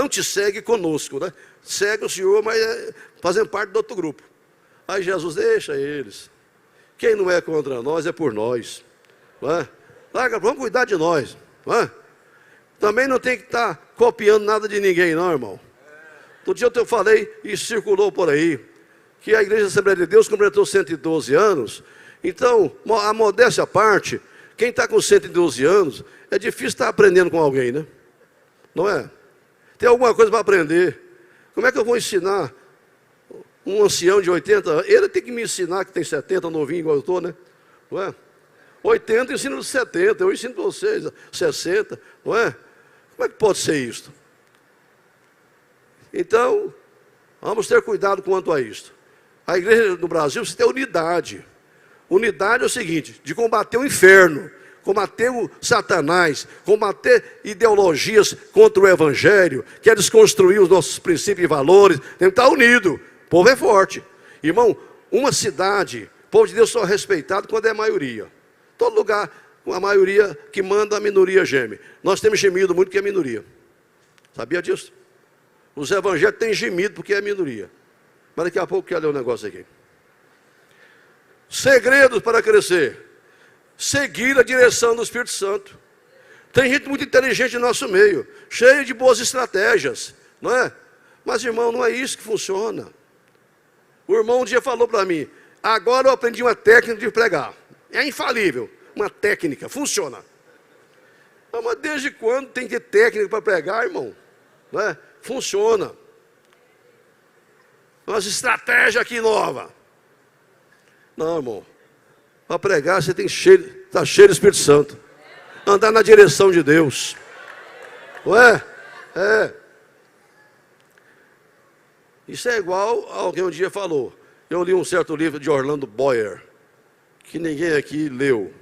te segue conosco, né? Segue o Senhor, mas fazendo parte do outro grupo. Aí Jesus, deixa eles. Quem não é contra nós, é por nós. Vamos cuidar de nós. Também não tem que estar copiando nada de ninguém, não, irmão. Outro dia eu falei e circulou por aí que a Igreja Assembleia de Deus completou 112 anos. Então, a modéstia à parte, quem está com 112 anos, é difícil estar aprendendo com alguém, né? Não é? Tem alguma coisa para aprender. Como é que eu vou ensinar um ancião de 80 anos? Ele tem que me ensinar que tem 70, novinho igual eu estou, né? Não é? 80 ensina os 70, eu ensino vocês 60, não é? Como é que pode ser isso? Então, vamos ter cuidado quanto a isto. A igreja no Brasil precisa ter unidade. Unidade é o seguinte, de combater o inferno, combater o Satanás, combater ideologias contra o Evangelho, quer desconstruir os nossos princípios e valores, tem que estar unido. O povo é forte. Irmão, uma cidade, o povo de Deus só é respeitado quando é maioria. Todo lugar, a maioria que manda, a minoria geme. Nós temos gemido muito porque é minoria. Sabia disso? Os evangélicos têm gemido porque é minoria. Mas daqui a pouco eu quero ler um negócio aqui. Segredos para crescer. Seguir a direção do Espírito Santo. Tem gente muito inteligente no nosso meio, cheio de boas estratégias, não é? Mas, irmão, não é isso que funciona. O irmão um dia falou para mim, agora eu aprendi uma técnica de pregar. É infalível, uma técnica, funciona. Mas desde quando tem que ter técnica para pregar, irmão? Não é? Funciona. Umas estratégias aqui nova. Não, irmão. Para pregar você tem que estar cheio do Espírito Santo. Andar na direção de Deus. Não é? É. Isso é igual alguém um dia falou. Eu li um certo livro de Orlando Boyer, que ninguém aqui leu.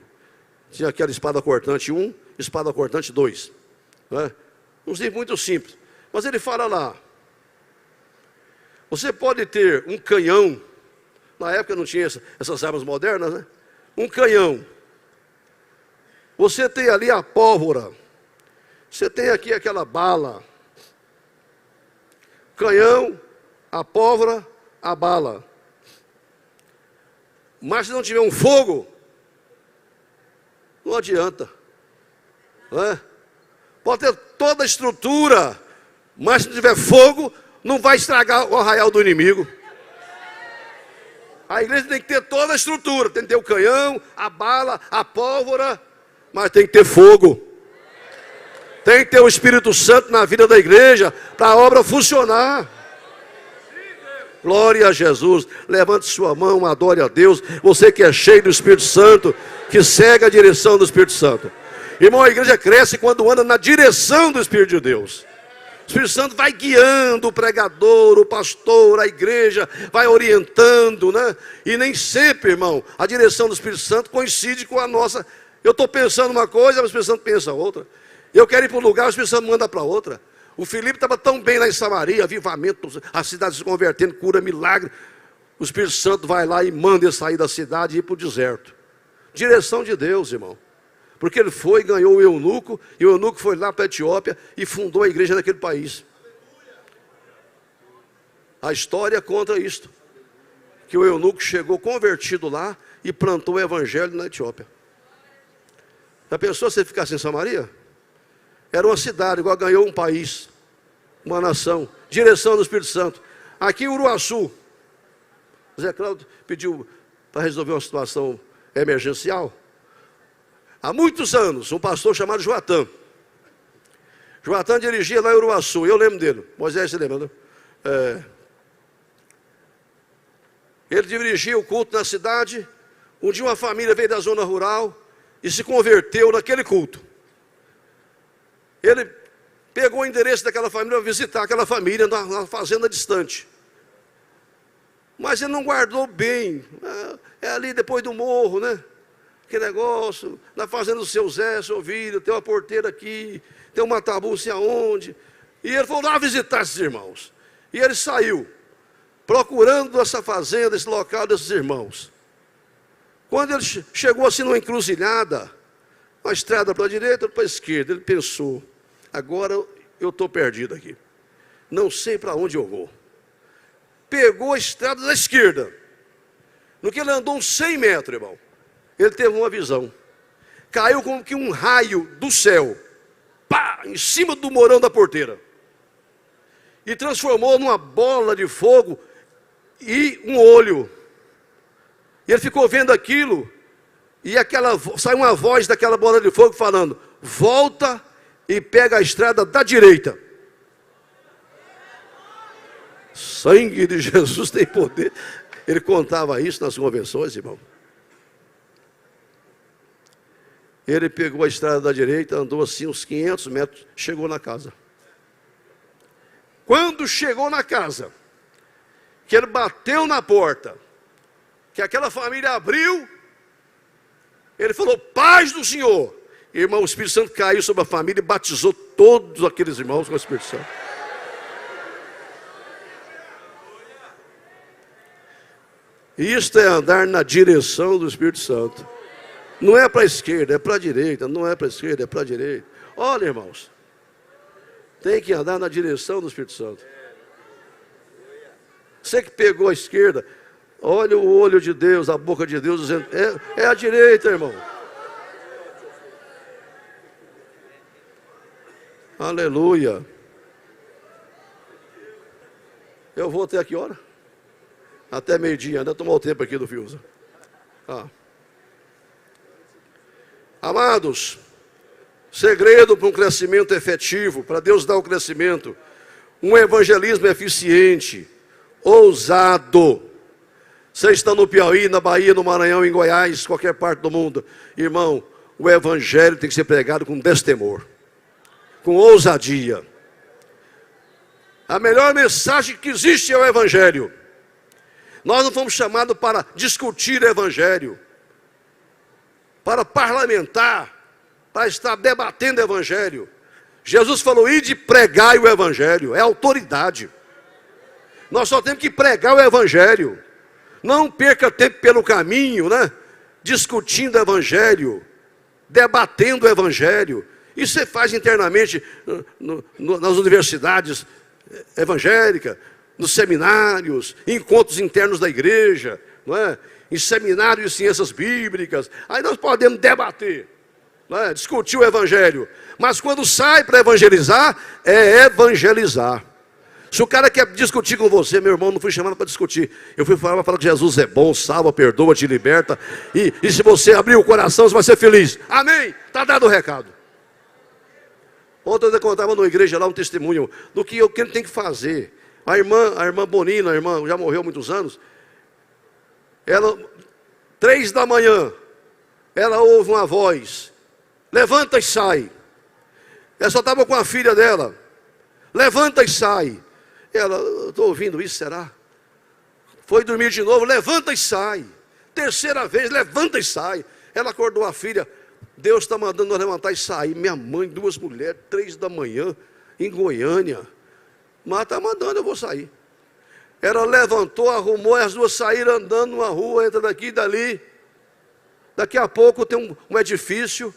Tinha aquela espada cortante 1, espada cortante 2. Né? Uns livros muito simples. Mas ele fala lá, você pode ter um canhão, na época não tinha essas armas modernas, né? Um canhão. Você tem ali a pólvora. Você tem aqui aquela bala. Canhão, a pólvora, a bala. Mas se não tiver um fogo, não adianta. Não é? Pode ter toda a estrutura, mas se não tiver fogo, não vai estragar o arraial do inimigo. A igreja tem que ter toda a estrutura, tem que ter o canhão, a bala, a pólvora, mas tem que ter fogo. Tem que ter o Espírito Santo na vida da igreja para a obra funcionar. Glória a Jesus. Levante sua mão, adore a Deus. Você que é cheio do Espírito Santo, que segue a direção do Espírito Santo. Irmão, a igreja cresce quando anda na direção do Espírito de Deus. O Espírito Santo vai guiando o pregador, o pastor, a igreja, vai orientando, né? E nem sempre, irmão, a direção do Espírito Santo coincide com a nossa. Eu estou pensando uma coisa, mas o Espírito Santo pensa outra. Eu quero ir para um lugar, o Espírito Santo manda para outra. O Filipe estava tão bem lá em Samaria, avivamento, a cidade se convertendo, cura, milagre. O Espírito Santo vai lá e manda ele sair da cidade e ir para o deserto. Direção de Deus, irmão. Porque ele foi, ganhou o eunuco, e o eunuco foi lá para a Etiópia e fundou a igreja naquele país. A história conta isto, que o eunuco chegou convertido lá e plantou o evangelho na Etiópia. Já pensou se você ficasse em Samaria? Era uma cidade, igual ganhou um país, uma nação, direção do Espírito Santo. Aqui em Uruaçu, Zé Cláudio pediu para resolver uma situação emergencial. Há muitos anos, um pastor chamado Joatã. Joatã dirigia lá em Uruaçu, eu lembro dele. Moisés se lembra, né? Ele dirigia o culto na cidade. Um dia uma família veio da zona rural e se converteu naquele culto. Ele pegou o endereço daquela família para visitar aquela família na fazenda distante. Mas ele não guardou bem. É ali depois do morro, né? Que negócio, na fazenda do seu Zé, seu Vílio, tem uma porteira aqui, tem uma tabu, não sei aonde. E ele foi lá visitar esses irmãos. E ele saiu, procurando essa fazenda, esse local desses irmãos. Quando ele chegou assim numa encruzilhada, uma estrada para a direita ou para a esquerda, ele pensou, agora eu estou perdido aqui. Não sei para onde eu vou. Pegou a estrada da esquerda. No que ele andou uns 100 metros, irmão, ele teve uma visão. Caiu como que um raio do céu, pá, em cima do morão da porteira. E transformou numa bola de fogo e um olho. E ele ficou vendo aquilo, e saiu uma voz daquela bola de fogo falando, volta e pega a estrada da direita. Sangue de Jesus tem poder. Ele contava isso nas convenções, irmão. Ele pegou a estrada da direita, andou assim uns 500 metros, chegou na casa. Quando chegou na casa, que ele bateu na porta, que aquela família abriu, ele falou, paz do Senhor. Irmão, o Espírito Santo caiu sobre a família e batizou todos aqueles irmãos com o Espírito Santo. Isto é andar na direção do Espírito Santo. Não é para a esquerda, é para a direita. Não é para a esquerda, é para a direita. Olha, irmãos, tem que andar na direção do Espírito Santo. Você que pegou a esquerda, olha o olho de Deus, a boca de Deus, dizendo, é a direita, irmão. Aleluia. Eu vou até que hora? Até meio-dia, ainda tomou o tempo aqui do Fiuza. Amados, segredo para um crescimento efetivo, para Deus dar o crescimento, um evangelismo eficiente, ousado. Você está no Piauí, na Bahia, no Maranhão, em Goiás, qualquer parte do mundo. Irmão, o evangelho tem que ser pregado com destemor, com ousadia. A melhor mensagem que existe é o evangelho. Nós não fomos chamados para discutir o evangelho, para parlamentar, para estar debatendo o Evangelho. Jesus falou, ide pregai o Evangelho, é autoridade. Nós só temos que pregar o Evangelho. Não perca tempo pelo caminho, né? Discutindo o Evangelho, debatendo o Evangelho. Isso você faz internamente nas universidades evangélicas, nos seminários, encontros internos da igreja, não é? Em seminários de ciências bíblicas. Aí nós podemos debater, não é? Discutir o Evangelho. Mas quando sai para evangelizar, é evangelizar. Se o cara quer discutir com você, meu irmão, não fui chamado para discutir. Eu fui falar que Jesus é bom, salva, perdoa, te liberta. E se você abrir o coração, você vai ser feliz. Amém? Está dado o recado. Ontem eu contava numa igreja lá um testemunho do que ele tem que fazer. A irmã Bonina, a irmã já morreu há muitos anos. Ela, 3 da manhã, ela ouve uma voz. Levanta e sai. Ela só estava com a filha dela. Levanta e sai. Ela, estou ouvindo isso, será? Foi dormir de novo, levanta e sai. Terceira vez, levanta e sai. Ela acordou a filha. Deus está mandando nós levantar e sair. Minha mãe, 2 mulheres, 3 da manhã, em Goiânia. Mas está mandando, eu vou sair. Ela levantou, arrumou, as duas saíram andando numa rua, entra daqui e dali. Daqui a pouco tem um edifício,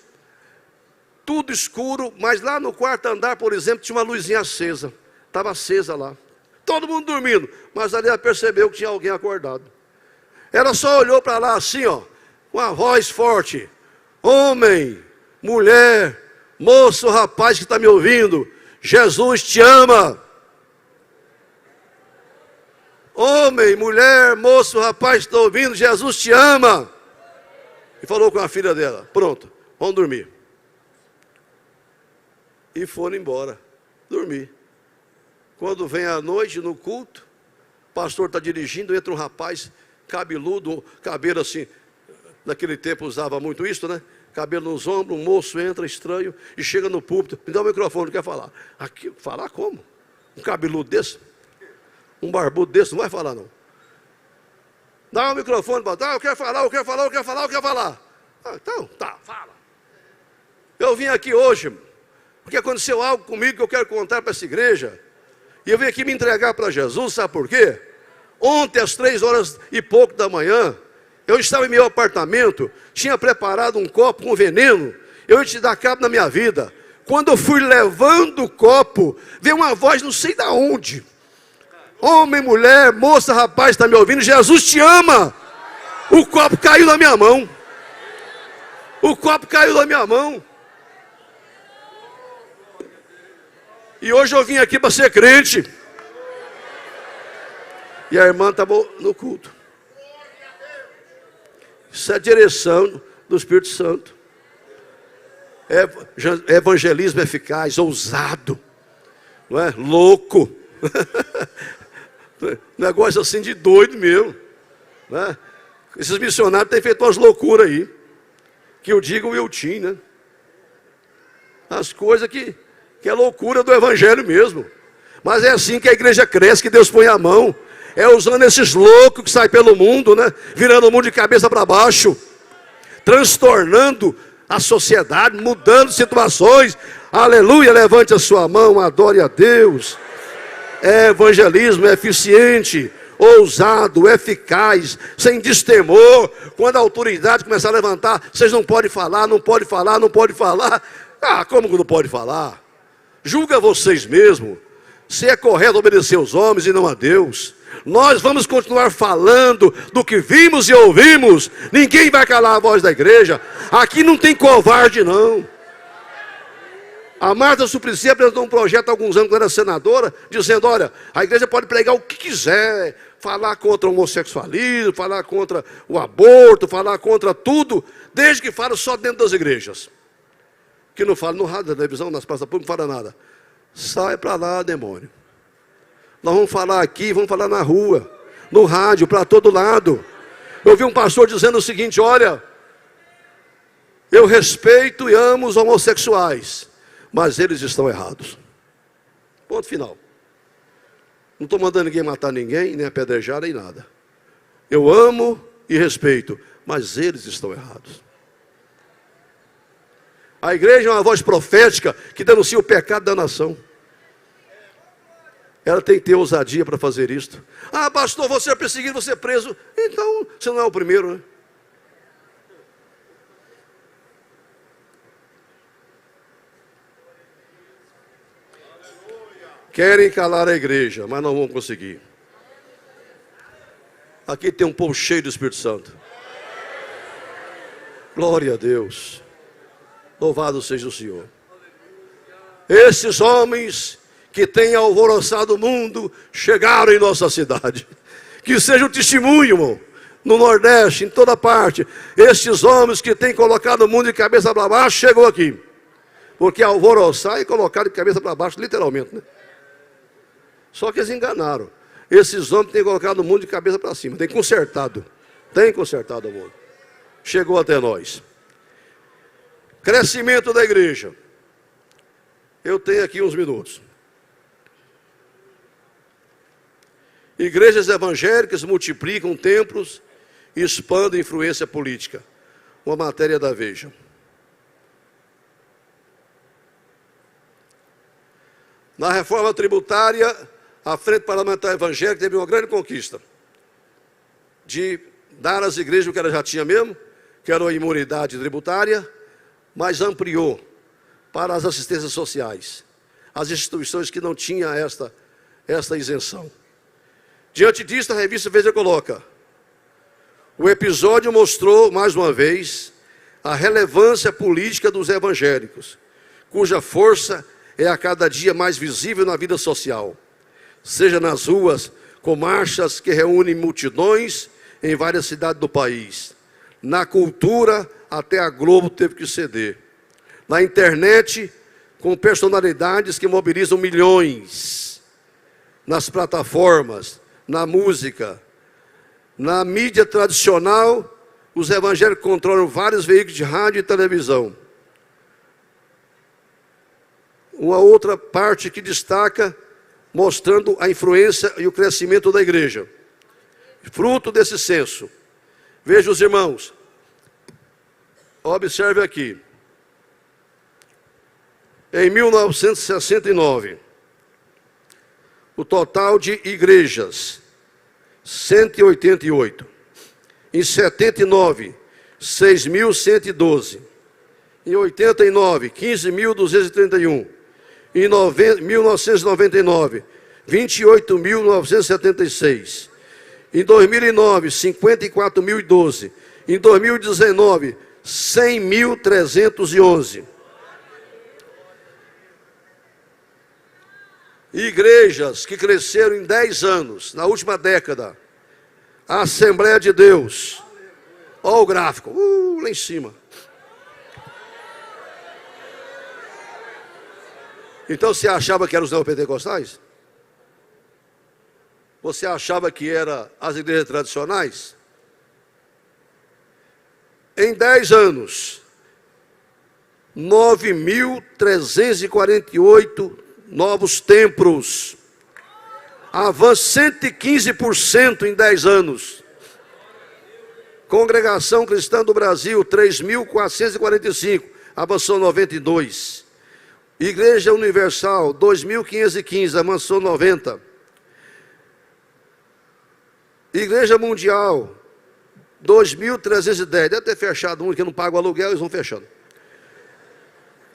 tudo escuro, mas lá no quarto andar, por exemplo, tinha uma luzinha acesa. Estava acesa lá. Todo mundo dormindo, mas ali ela percebeu que tinha alguém acordado. Ela só olhou para lá assim, ó, com a voz forte. Homem, mulher, moço, rapaz que está me ouvindo, Jesus te ama. Homem, mulher, moço, rapaz que está ouvindo, Jesus te ama. E falou com a filha dela, pronto, vamos dormir. E foram embora, dormir. Quando vem a noite no culto, o pastor está dirigindo, entra um rapaz cabeludo, cabelo assim, naquele tempo usava muito isso, né? Cabelo nos ombros, um moço entra estranho e chega no púlpito, me dá o microfone, quer falar. Aqui, falar como? Um cabeludo desse? Um barbudo desse, não vai falar não. Dá o microfone para dar, eu quero falar. Ah, então, tá, fala. Eu vim aqui hoje, porque aconteceu algo comigo que eu quero contar para essa igreja. E eu vim aqui me entregar para Jesus, sabe por quê? Ontem, às 3h da manhã, eu estava em meu apartamento, tinha preparado um copo com veneno, eu ia te dar cabo na minha vida. Quando eu fui levando o copo, veio uma voz não sei da onde. Homem, mulher, moça, rapaz, está me ouvindo? Jesus te ama. O copo caiu na minha mão. O copo caiu na minha mão. E hoje eu vim aqui para ser crente. E a irmã estava no culto. Isso é a direção do Espírito Santo. É evangelismo eficaz, ousado, não é? Louco. Negócio assim de doido mesmo, né? Esses missionários têm feito umas loucuras aí, que eu digo o Wiltin, né? As coisas que é loucura do evangelho mesmo. Mas é assim que a igreja cresce, que Deus põe a mão. É usando esses loucos que saem pelo mundo, né? Virando o mundo de cabeça para baixo, transtornando a sociedade, mudando situações. Aleluia, levante a sua mão, adore a Deus. É evangelismo eficiente, ousado, eficaz, sem destemor. Quando a autoridade começar a levantar, vocês não podem falar, não pode falar, não pode falar. Ah, como que não pode falar? Julga vocês mesmos. Se é correto obedecer aos homens e não a Deus. Nós vamos continuar falando do que vimos e ouvimos. Ninguém vai calar a voz da igreja. Aqui não tem covarde não. A Marta Suplicy apresentou um projeto há alguns anos, quando era senadora, dizendo, olha, a igreja pode pregar o que quiser, falar contra o homossexualismo, falar contra o aborto, falar contra tudo, desde que fala só dentro das igrejas. Que não fala no rádio, na televisão, nas praças públicas, não fala nada. Sai para lá, demônio. Nós vamos falar aqui, vamos falar na rua, no rádio, para todo lado. Eu vi um pastor dizendo o seguinte, olha, eu respeito e amo os homossexuais, mas eles estão errados. Ponto final. Não estou mandando ninguém matar ninguém, nem apedrejar, nem nada. Eu amo e respeito, mas eles estão errados. A igreja é uma voz profética que denuncia o pecado da nação. Ela tem que ter ousadia para fazer isto. Ah, pastor, você é perseguido, você é preso. Então, você não é o primeiro, né? Querem calar a igreja, mas não vão conseguir. Aqui tem um povo cheio do Espírito Santo. Glória a Deus. Louvado seja o Senhor. Esses homens que têm alvoroçado o mundo chegaram em nossa cidade. Que seja um testemunho, irmão, no Nordeste, em toda parte. Estes homens que têm colocado o mundo de cabeça para baixo chegou aqui. Porque alvoroçar e colocar de cabeça para baixo, literalmente, né? Só que eles enganaram. Esses homens têm colocado o mundo de cabeça para cima. Tem consertado o mundo. Chegou até nós. Crescimento da igreja. Eu tenho aqui uns minutos. Igrejas evangélicas multiplicam templos e expandem influência política. Uma matéria da Veja. Na reforma tributária, a Frente Parlamentar Evangélica teve uma grande conquista de dar às igrejas o que ela já tinha mesmo, que era a imunidade tributária, mas ampliou para as assistências sociais, as instituições que não tinham esta isenção. Diante disso, a revista Veja coloca: o episódio mostrou, mais uma vez, a relevância política dos evangélicos, cuja força é a cada dia mais visível na vida social, seja nas ruas, com marchas que reúnem multidões em várias cidades do país. Na cultura, até a Globo teve que ceder. Na internet, com personalidades que mobilizam milhões. Nas plataformas, na música. Na mídia tradicional, os evangélicos controlam vários veículos de rádio e televisão. Uma outra parte que destaca, mostrando a influência e o crescimento da igreja. Fruto desse censo. Veja os irmãos. Observe aqui. Em 1969, o total de igrejas, 188. Em 79, 6.112. Em 89, 15.231. Em 1999, 28.976. Em 2009, 54.012. Em 2019, 100.311. Igrejas que cresceram em 10 anos, na última década. A Assembleia de Deus. Olha o gráfico, lá em cima. Então você achava que eram os neopentecostais? Você achava que eram as igrejas tradicionais? Em 10 anos, 9.348 novos templos. Avanço 115% em 10 anos. Congregação Cristã do Brasil, 3.445, avançou 92. Igreja Universal, 2.515, avançou 90. Igreja Mundial, 2.310. Deve ter fechado um que não paga o aluguel, eles vão fechando.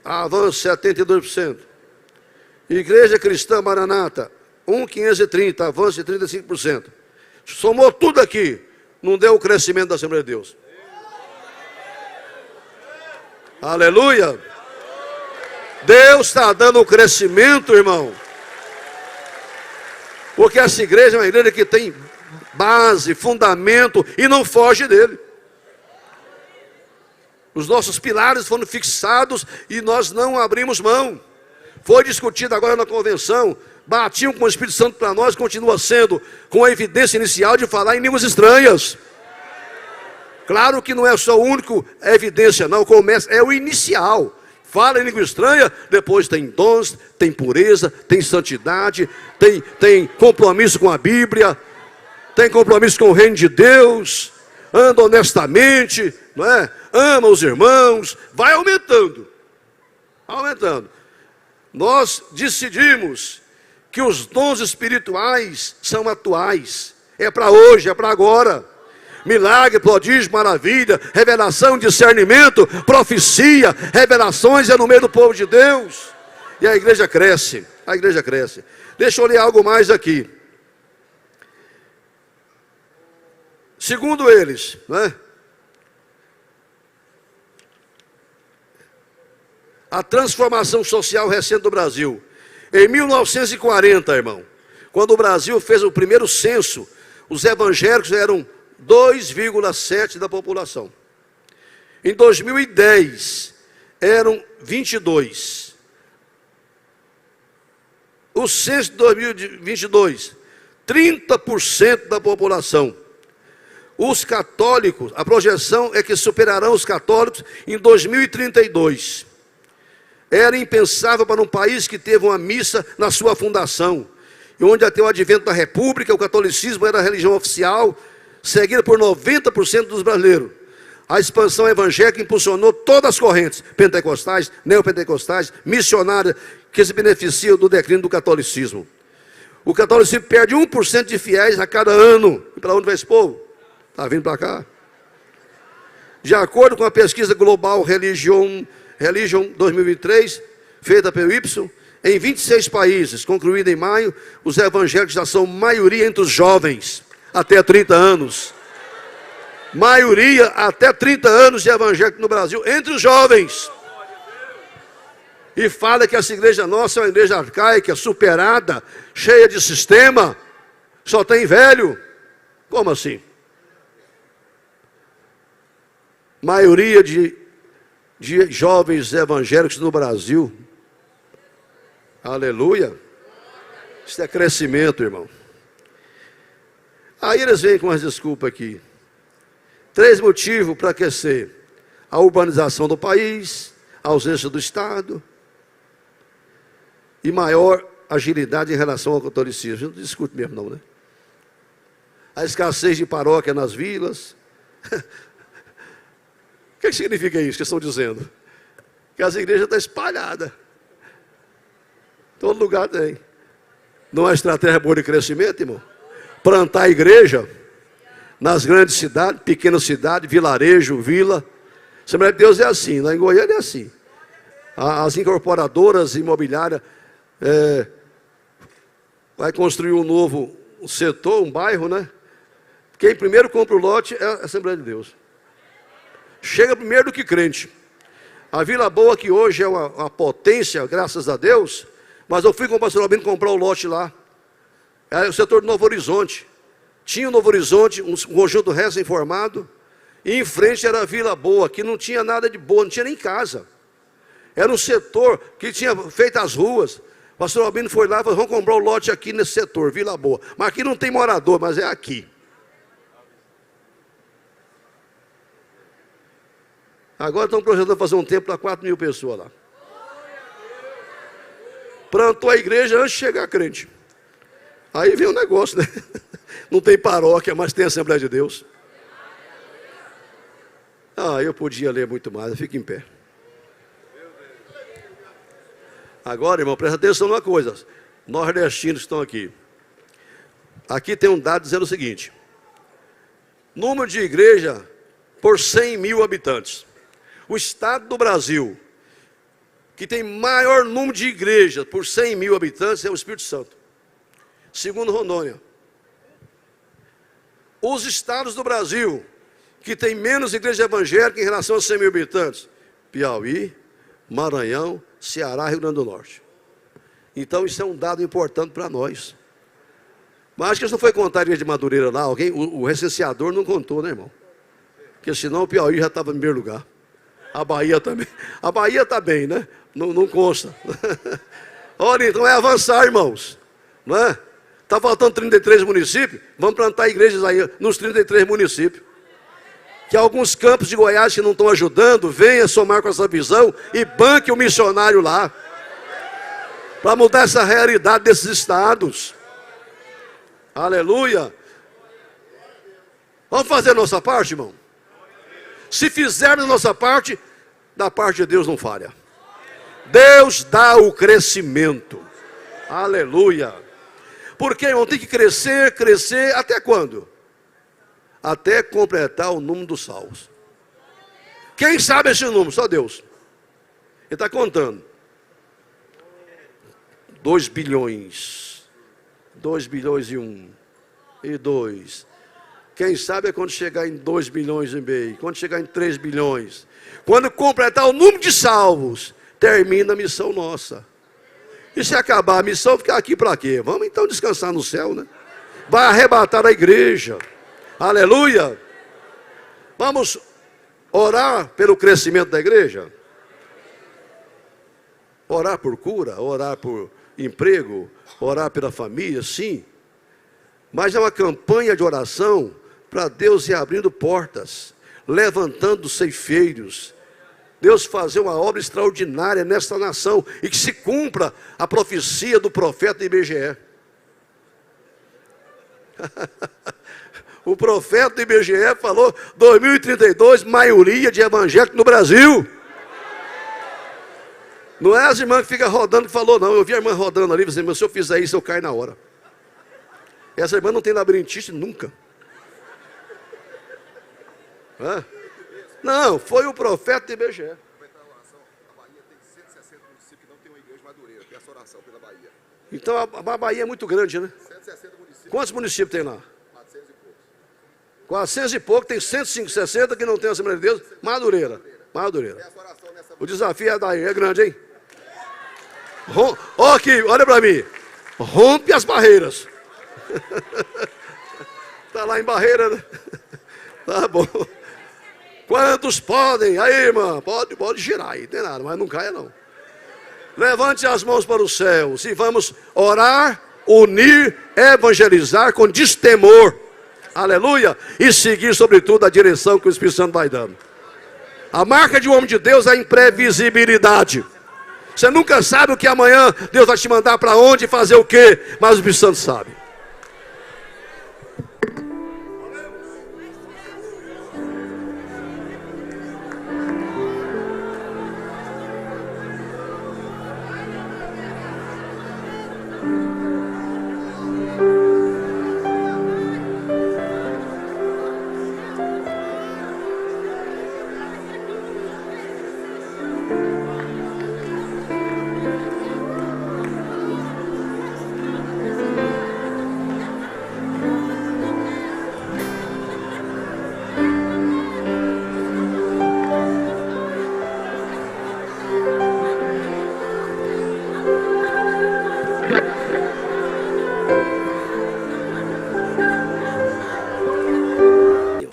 Avanço 72%. Igreja Cristã Maranata, 1.530, avanço de 35%. Somou tudo aqui, não deu o crescimento da Assembleia de Deus. Aleluia! Deus está dando um crescimento, irmão. Porque essa igreja é uma igreja que tem base, fundamento e não foge dele. Os nossos pilares foram fixados e nós não abrimos mão. Foi discutido agora na convenção, batiam com o Espírito Santo para nós, continua sendo com a evidência inicial de falar em línguas estranhas. Claro que não é só o único evidência, não, começa, é o inicial. Fala em língua estranha, depois tem dons, tem pureza, tem santidade, tem compromisso com a Bíblia, tem compromisso com o reino de Deus, anda honestamente, não é? Ama os irmãos, vai aumentando. Aumentando. Nós decidimos que os dons espirituais são atuais. É para hoje, é para agora. Milagre, prodígio, maravilha, revelação, discernimento, profecia, revelações é no meio do povo de Deus. E a igreja cresce, a igreja cresce. Deixa eu ler algo mais aqui. Segundo eles, né? A transformação social recente do Brasil. Em 1940, irmão, quando o Brasil fez o primeiro censo, os evangélicos eram 2,7% da população. Em 2010, eram 22%. O censo de 2022, 30% da população. Os católicos, a projeção é que superarão os católicos em 2032. Era impensável para um país que teve uma missa na sua fundação, e onde até o advento da República, o catolicismo era a religião oficial, seguida por 90% dos brasileiros. A expansão evangélica impulsionou todas as correntes, pentecostais, neopentecostais, missionárias, que se beneficiam do declínio do catolicismo. O catolicismo perde 1% de fiéis a cada ano. E para onde vai esse povo? Está vindo para cá. De acordo com a pesquisa global Religion 2023, feita pelo Ipsos, em 26 países, concluída em maio, os evangélicos já são maioria entre os jovens, até 30 anos. Maioria até 30 anos de evangélicos no Brasil, entre os jovens. E fala que essa igreja nossa é uma igreja arcaica, superada, cheia de sistema, só tem velho. Como assim? Maioria de jovens evangélicos no Brasil. Aleluia. Isso é crescimento, irmão. Aí eles vêm com umas desculpas aqui. 3 motivos para aquecer: a urbanização do país, a ausência do Estado e maior agilidade em relação ao catolicismo. Não discute mesmo não, né? A escassez de paróquia nas vilas. O que significa isso que estão dizendo? Que as igrejas estão espalhadas. Todo lugar tem. Não é estratégia boa de crescimento, irmão? Plantar a igreja nas grandes cidades, pequenas cidades, vilarejo, vila. Assembleia de Deus é assim, lá em Goiânia é assim. As incorporadoras imobiliárias vai construir um novo setor, um bairro, né? Quem primeiro compra o lote é a Assembleia de Deus. Chega primeiro do que crente. A Vila Boa, que hoje é uma potência, graças a Deus, mas eu fui com o pastor Albino comprar o lote lá. Era o setor do Novo Horizonte. Tinha o Novo Horizonte, um conjunto recém-formado, e em frente era a Vila Boa, que não tinha nada de boa, não tinha nem casa. Era um setor que tinha feito as ruas. O pastor Albino foi lá e falou: vamos comprar o lote aqui nesse setor, Vila Boa. Mas aqui não tem morador, mas é aqui. Agora estão projetando fazer um templo para 4.000 pessoas lá. Plantou a igreja antes de chegar a crente. Aí vem um negócio, né? Não tem paróquia, mas tem Assembleia de Deus. Eu podia ler muito mais, eu fico em pé. Agora, irmão, presta atenção numa coisa. Nordestinos estão aqui. Aqui tem um dado dizendo o seguinte: número de igreja por 100.000 habitantes. O estado do Brasil que tem maior número de igrejas por 100.000 habitantes é o Espírito Santo. Segundo Rondônia. Os estados do Brasil que tem menos igreja evangélica em relação a 100.000 habitantes: Piauí, Maranhão, Ceará, Rio Grande do Norte. Então isso é um dado importante para nós. Mas acho que isso não foi contar a igreja de Madureira lá. Alguém, o recenseador não contou, né, irmão? Porque senão o Piauí já estava em primeiro lugar. A Bahia também. A Bahia está bem, né? Não consta. Olha, então é avançar, irmãos. Não é? Está faltando 33 municípios. Vamos plantar igrejas aí nos 33 municípios. Que alguns campos de Goiás que não estão ajudando, venha somar com essa visão e banque o missionário lá. Para mudar essa realidade desses estados. Aleluia. Vamos fazer a nossa parte, irmão? Se fizermos a nossa parte, da parte de Deus não falha. Deus dá o crescimento. Aleluia. Porque, irmão, tem que crescer, crescer, até quando? Até completar o número dos salvos. Quem sabe esse número? Só Deus. Ele está contando. 2 bilhões. 2 bilhões e 1. E 2. Quem sabe é quando chegar em 2 bilhões e meio. Quando chegar em 3 bilhões. Quando completar o número de salvos, termina a missão nossa. E se acabar a missão, ficar aqui para quê? Vamos então descansar no céu, né? Vai arrebatar a igreja. Aleluia. Vamos orar pelo crescimento da igreja? Orar por cura, orar por emprego, orar pela família, sim. Mas é uma campanha de oração para Deus ir abrindo portas, levantando ceifeiros. Deus fazer uma obra extraordinária nesta nação e que se cumpra a profecia do profeta IBGE. O profeta do IBGE falou 2032, maioria de evangélicos no Brasil. Não é as irmãs que ficam rodando que falou, não. Eu vi a irmã rodando ali, dizendo, mas se eu fizer isso, eu caio na hora. Essa irmã não tem labirintite nunca. Hã? Não, foi o profeta do IBGE. Então a Bahia é muito grande, né? 160 municípios. Quantos municípios tem lá? 400 e poucos. 400 e poucos, tem 160 que não tem a Assembleia de Deus. Madureira. Madureira. O desafio é daí, é grande, hein? Ó aqui, olha para mim. Rompe as barreiras. Está lá em barreira, né? Tá bom. Quantos podem? Aí, irmã, pode girar aí, não tem nada, mas não caia não. Levante as mãos para os céus e vamos orar, unir, evangelizar com destemor. Aleluia. E seguir, sobretudo, a direção que o Espírito Santo vai dando. A marca de um homem de Deus é a imprevisibilidade. Você nunca sabe o que amanhã Deus vai te mandar para onde, fazer o quê, mas o Espírito Santo sabe.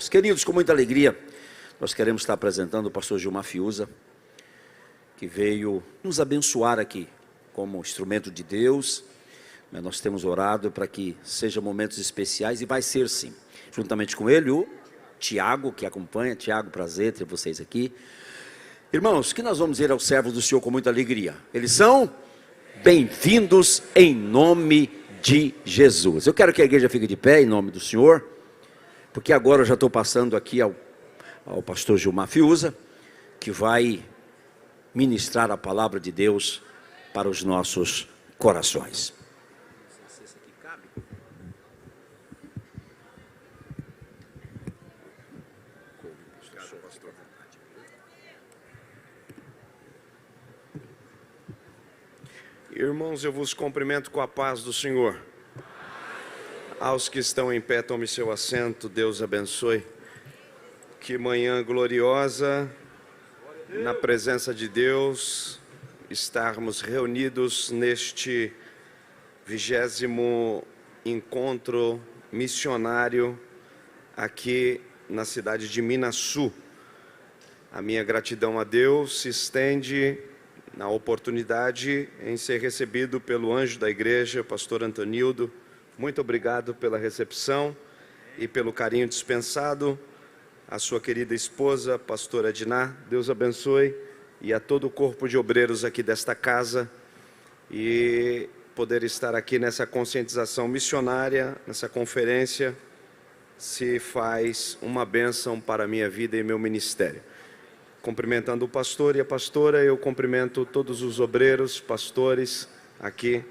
Queridos, com muita alegria, nós queremos estar apresentando o pastor Gilmar Fiuza, que veio nos abençoar aqui como instrumento de Deus. Nós temos orado para que sejam momentos especiais e vai ser sim. Juntamente com ele, o Tiago, que acompanha. Tiago, prazer ter vocês aqui. Irmãos, que nós vamos dizer aos servos do Senhor com muita alegria? Eles são bem-vindos em nome de Jesus. Eu quero que a igreja fique de pé em nome do Senhor. Porque agora eu já estou passando aqui ao pastor Gilmar Fiuza, que vai ministrar a palavra de Deus para os nossos corações. Irmãos, eu vos cumprimento com a paz do Senhor. Aos que estão em pé, tome seu assento, Deus abençoe. Que manhã gloriosa, na presença de Deus, estarmos reunidos neste 20º encontro missionário aqui na cidade de Minaçu. A minha gratidão a Deus se estende na oportunidade em ser recebido pelo anjo da igreja, pastor Antonildo. Muito obrigado pela recepção e pelo carinho dispensado. A sua querida esposa, pastora Diná, Deus abençoe, e a todo o corpo de obreiros aqui desta casa, e poder estar aqui nessa conscientização missionária, nessa conferência, se faz uma bênção para a minha vida e meu ministério. cumprimentando o pastor e a pastora, eu cumprimento todos os obreiros, pastores aqui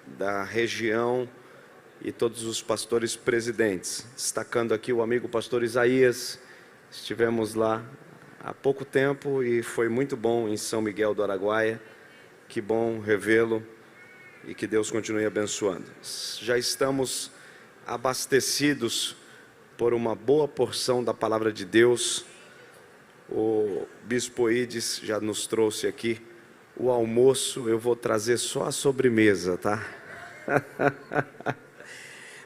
da região e todos os pastores presidentes. Destacando aqui o amigo pastor Isaías, estivemos lá há pouco tempo e foi muito bom em São Miguel do Araguaia. Que bom revê-lo e que Deus continue abençoando. Já estamos abastecidos por uma boa porção da palavra de Deus. O Bispo Ides já nos trouxe aqui o almoço, eu vou trazer só a sobremesa, tá?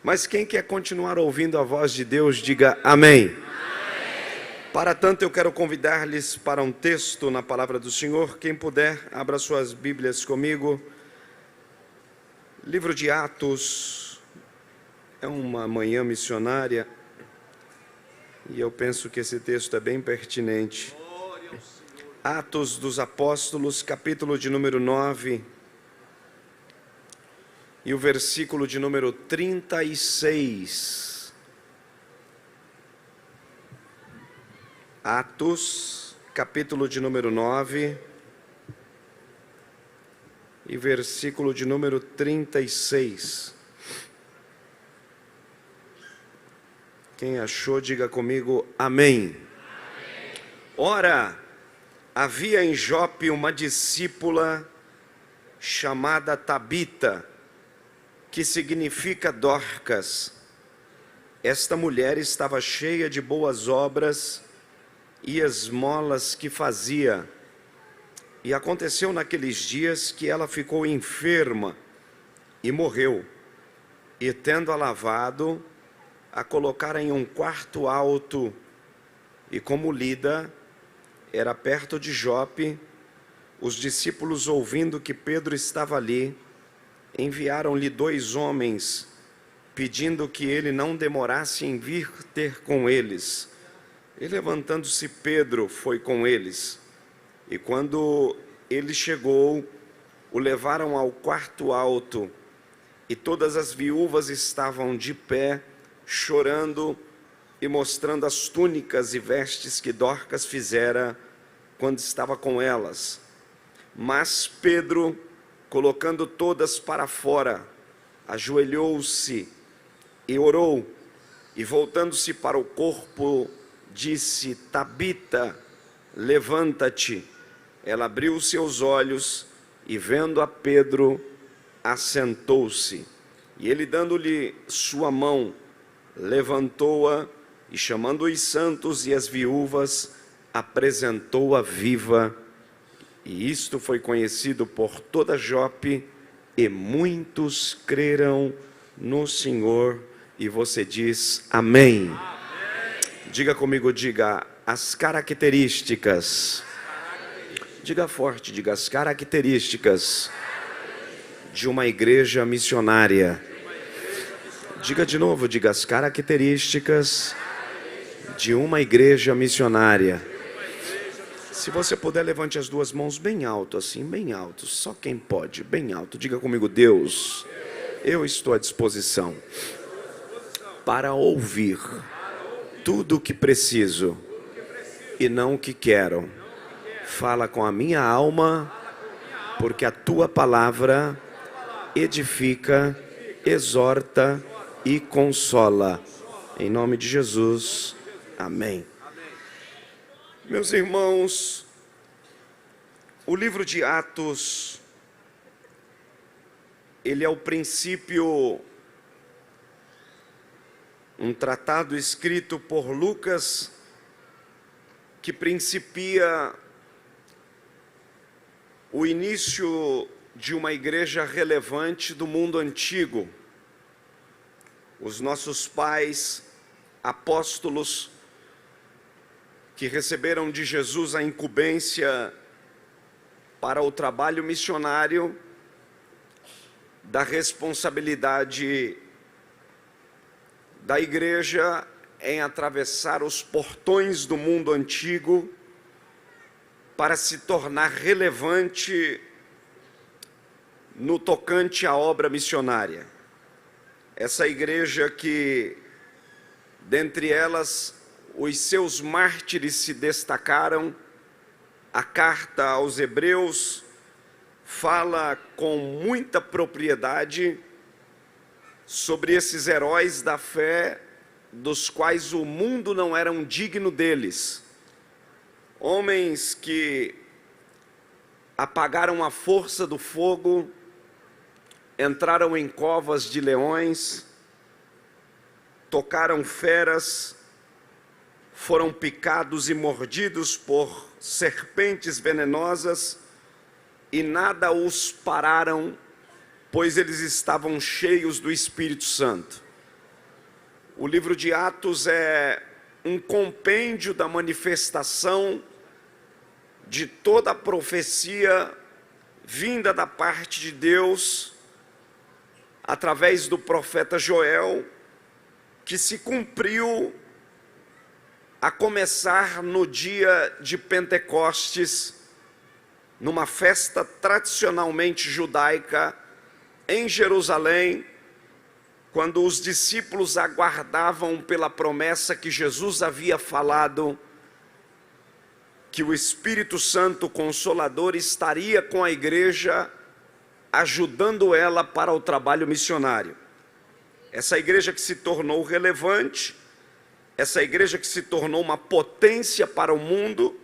Mas quem quer continuar ouvindo a voz de Deus, diga amém. Para tanto, eu quero convidar-lhes para um texto na palavra do Senhor. Quem puder, abra suas Bíblias comigo. Livro de Atos. É uma manhã missionária. E eu penso que esse texto é bem pertinente. Atos dos Apóstolos, capítulo de número 9. E o versículo de número 36. Atos, capítulo de número 9, e versículo de número 36. Quem achou, diga comigo, amém. Ora, havia em Jope uma discípula chamada Tabita, que significa Dorcas. Esta mulher estava cheia de boas obras e esmolas que fazia. E aconteceu naqueles dias que ela ficou enferma e morreu. E tendo-a lavado, a colocaram em um quarto alto. E como Lida era perto de Jope, os discípulos, ouvindo que Pedro estava ali, enviaram-lhe 2 homens, pedindo que ele não demorasse em vir ter com eles. E levantando-se Pedro, foi com eles. E quando ele chegou, o levaram ao quarto alto. E todas as viúvas estavam de pé, chorando e mostrando as túnicas e vestes que Dorcas fizera quando estava com elas. Mas Pedro, colocando todas para fora, ajoelhou-se e orou. E voltando-se para o corpo, disse: Tabita, levanta-te. Ela abriu seus olhos e, vendo a Pedro, assentou-se. E ele, dando-lhe sua mão, levantou-a e, chamando os santos e as viúvas, apresentou-a viva. E isto foi conhecido por toda Jope, e muitos creram no Senhor. E você diz amém. Diga comigo, diga as características. Diga forte, diga as características de uma igreja missionária. Diga de novo, diga as características de uma igreja missionária. Se você puder, levante as 2 mãos bem alto, assim, bem alto. Só quem pode, bem alto. Diga comigo, Deus, eu estou à disposição para ouvir tudo o que preciso e não o que quero. Fala com a minha alma, porque a tua palavra edifica, exorta e consola. Em nome de Jesus, amém. Meus irmãos, o livro de Atos, ele é o princípio, um tratado escrito por Lucas, que principia o início de uma igreja relevante do mundo antigo. Os nossos pais, apóstolos, que receberam de Jesus a incumbência para o trabalho missionário, da responsabilidade da igreja em atravessar os portões do mundo antigo para se tornar relevante no tocante à obra missionária. Essa igreja que, dentre elas, os seus mártires se destacaram, a carta aos Hebreus fala com muita propriedade sobre esses heróis da fé, dos quais o mundo não era digno deles. Homens que apagaram a força do fogo, entraram em covas de leões, tocaram feras, foram picados e mordidos por serpentes venenosas e nada os pararam, pois eles estavam cheios do Espírito Santo. O livro de Atos é um compêndio da manifestação de toda a profecia vinda da parte de Deus através do profeta Joel, que se cumpriu a começar no dia de Pentecostes, numa festa tradicionalmente judaica em Jerusalém, quando os discípulos aguardavam pela promessa que Jesus havia falado, que o Espírito Santo Consolador estaria com a igreja, ajudando ela para o trabalho missionário. Essa igreja que se tornou relevante, essa igreja que se tornou uma potência para o mundo,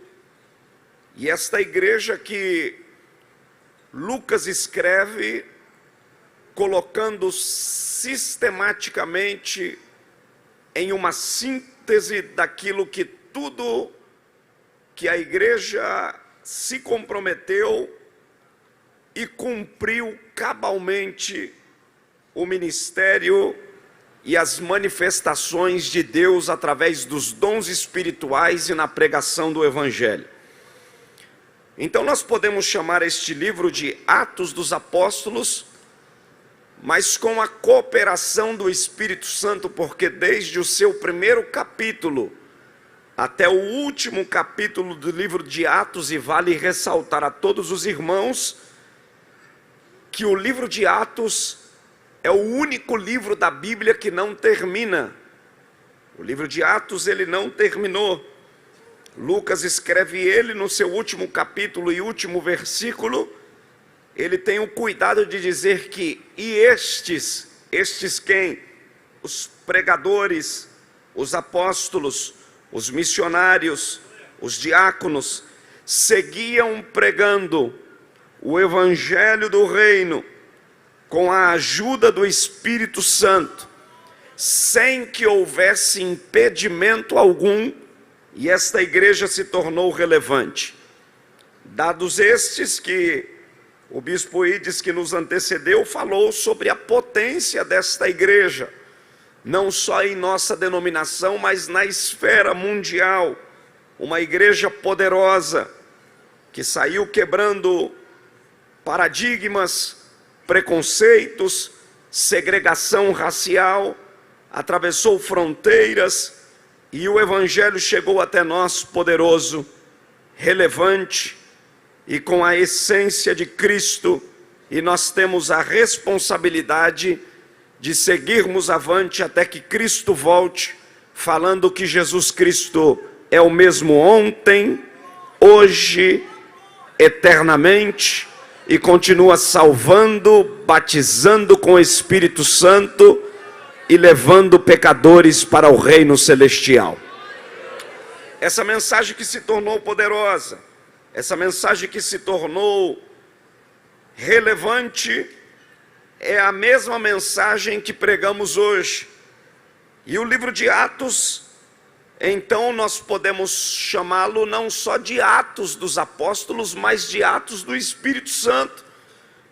e esta igreja que Lucas escreve, colocando sistematicamente em uma síntese daquilo que tudo que a igreja se comprometeu e cumpriu cabalmente o ministério e as manifestações de Deus através dos dons espirituais e na pregação do Evangelho. Então nós podemos chamar este livro de Atos dos Apóstolos, mas com a cooperação do Espírito Santo, porque desde o seu primeiro capítulo até o último capítulo do livro de Atos, e vale ressaltar a todos os irmãos que o livro de Atos é o único livro da Bíblia que não termina. O livro de Atos ele não terminou. Lucas escreve ele no seu último capítulo e último versículo. Ele tem o cuidado de dizer que estes quem? Os pregadores, os apóstolos, os missionários, os diáconos, seguiam pregando o Evangelho do Reino com a ajuda do Espírito Santo, sem que houvesse impedimento algum, e esta igreja se tornou relevante. Dados estes que o bispo Ides, que nos antecedeu, falou sobre a potência desta igreja, não só em nossa denominação, mas na esfera mundial. Uma igreja poderosa, que saiu quebrando paradigmas, preconceitos, segregação racial, atravessou fronteiras, e o Evangelho chegou até nós poderoso, relevante, e com a essência de Cristo, e nós temos a responsabilidade de seguirmos avante até que Cristo volte, falando que Jesus Cristo é o mesmo ontem, hoje, eternamente, e continua salvando, batizando com o Espírito Santo e levando pecadores para o reino celestial. Essa mensagem que se tornou poderosa, essa mensagem que se tornou relevante, é a mesma mensagem que pregamos hoje. E o livro de Atos, então nós podemos chamá-lo não só de Atos dos Apóstolos, mas de Atos do Espírito Santo,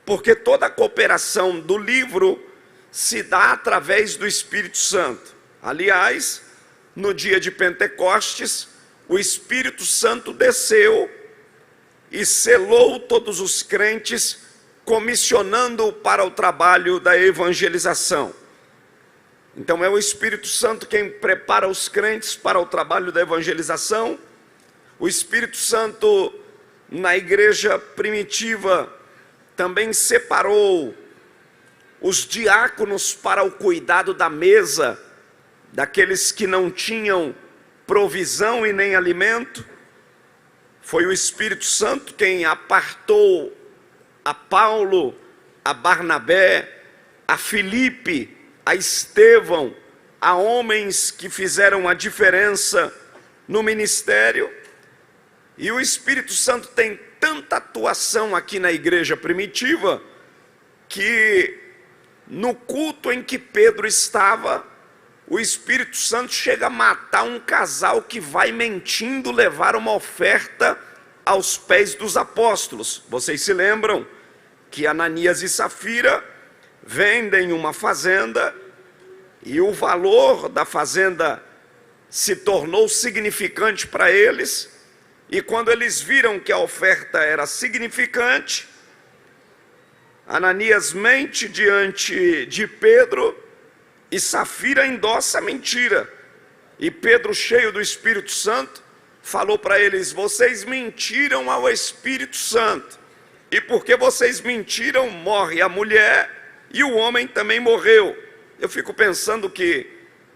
porque toda a cooperação do livro se dá através do Espírito Santo. Aliás, no dia de Pentecostes, o Espírito Santo desceu e selou todos os crentes, comissionando para o trabalho da evangelização. Então é o Espírito Santo quem prepara os crentes para o trabalho da evangelização. O Espírito Santo, na igreja primitiva, também separou os diáconos para o cuidado da mesa, daqueles que não tinham provisão e nem alimento. Foi o Espírito Santo quem apartou a Paulo, a Barnabé, a Filipe, a Estevão, a homens que fizeram a diferença no ministério. E o Espírito Santo tem tanta atuação aqui na igreja primitiva, que no culto em que Pedro estava, o Espírito Santo chega a matar um casal que vai mentindo levar uma oferta aos pés dos apóstolos. Vocês se lembram que Ananias e Safira vendem uma fazenda e o valor da fazenda se tornou significante para eles, e quando eles viram que a oferta era significante, Ananias mente diante de Pedro e Safira endossa a mentira. E Pedro, cheio do Espírito Santo, falou para eles: vocês mentiram ao Espírito Santo, e porque vocês mentiram, morre a mulher e o homem também morreu. Eu fico pensando que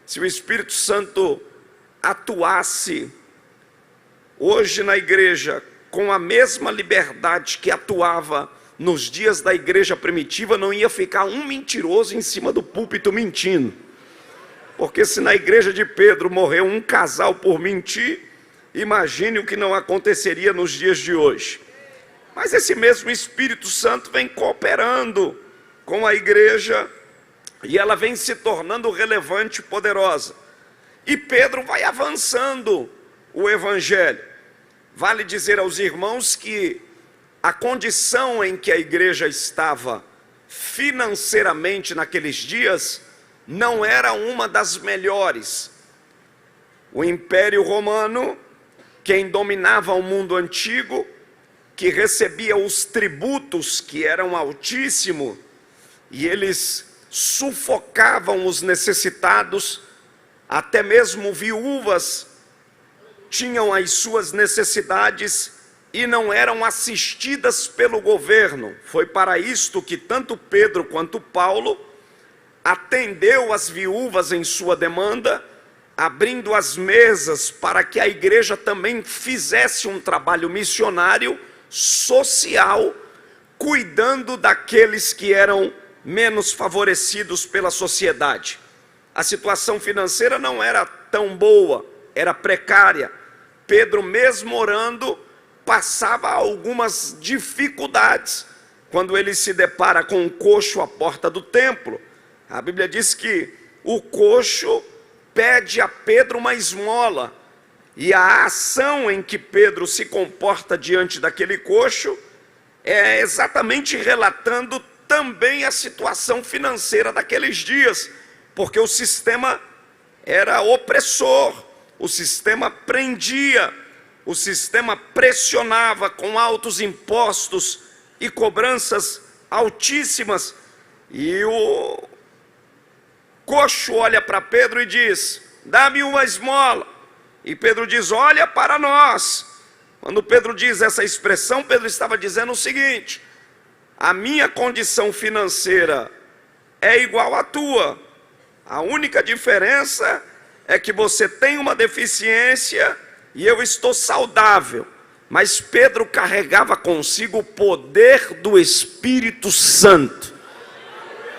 se o Espírito Santo atuasse hoje na igreja com a mesma liberdade que atuava nos dias da igreja primitiva, não ia ficar um mentiroso em cima do púlpito mentindo. Porque se na igreja de Pedro morreu um casal por mentir, imagine o que não aconteceria nos dias de hoje. Mas esse mesmo Espírito Santo vem cooperando com a igreja e ela vem se tornando relevante e poderosa. E Pedro vai avançando o evangelho. Vale dizer aos irmãos que a condição em que a igreja estava financeiramente naqueles dias não era uma das melhores. O Império Romano, quem dominava o mundo antigo, que recebia os tributos que eram altíssimos, e eles sufocavam os necessitados, até mesmo viúvas tinham as suas necessidades e não eram assistidas pelo governo. Foi para isto que tanto Pedro quanto Paulo atendeu as viúvas em sua demanda, abrindo as mesas para que a igreja também fizesse um trabalho missionário, social, cuidando daqueles que eram menos favorecidos pela sociedade. A situação financeira não era tão boa, era precária. Pedro, mesmo orando, passava algumas dificuldades. Quando ele se depara com um coxo à porta do templo, a Bíblia diz que o coxo pede a Pedro uma esmola, e a ação em que Pedro se comporta diante daquele coxo é exatamente relatando também a situação financeira daqueles dias, porque o sistema era opressor, o sistema prendia, o sistema pressionava com altos impostos e cobranças altíssimas. E o coxo olha para Pedro e diz: dá-me uma esmola. E Pedro diz: olha para nós. Quando Pedro diz essa expressão, Pedro estava dizendo o seguinte: a minha condição financeira é igual à tua. A única diferença é que você tem uma deficiência e eu estou saudável. Mas Pedro carregava consigo o poder do Espírito Santo.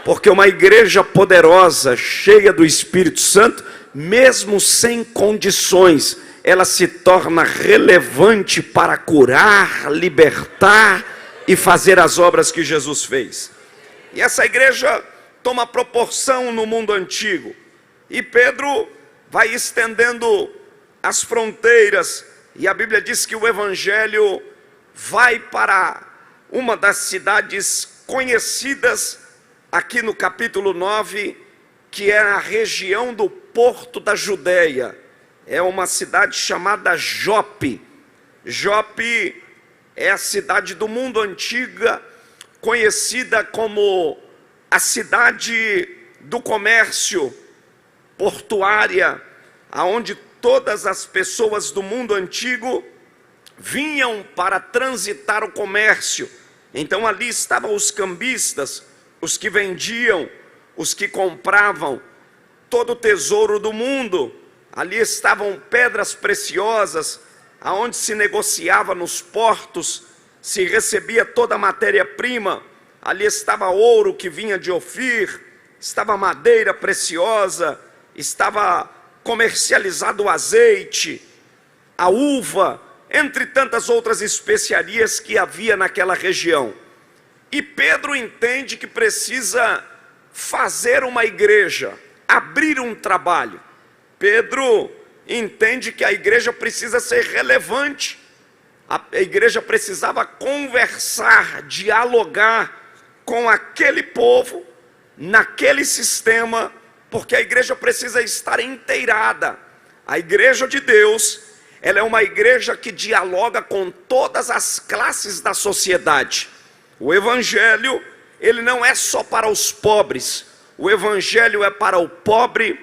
Porque uma igreja poderosa, cheia do Espírito Santo, mesmo sem condições, ela se torna relevante para curar, libertar e fazer as obras que Jesus fez. E essa igreja toma proporção no mundo antigo. E Pedro vai estendendo as fronteiras, e a Bíblia diz que o evangelho vai para uma das cidades conhecidas aqui no capítulo 9, que é a região do Porto da Judéia. É uma cidade chamada Jope. Jope é a cidade do mundo antiga, conhecida como a cidade do comércio, portuária, aonde todas as pessoas do mundo antigo vinham para transitar o comércio. Então ali estavam os cambistas, os que vendiam, os que compravam todo o tesouro do mundo. Ali estavam pedras preciosas, aonde se negociava nos portos, se recebia toda a matéria-prima. Ali estava ouro que vinha de Ofir, estava madeira preciosa, estava comercializado o azeite, a uva, entre tantas outras especiarias que havia naquela região. E Pedro entende que precisa fazer uma igreja, abrir um trabalho. Pedro entende que a igreja precisa ser relevante, a igreja precisava conversar, dialogar com aquele povo, naquele sistema, porque a igreja precisa estar inteirada. A igreja de Deus, ela é uma igreja que dialoga com todas as classes da sociedade. O evangelho, ele não é só para os pobres, o evangelho é para o pobre,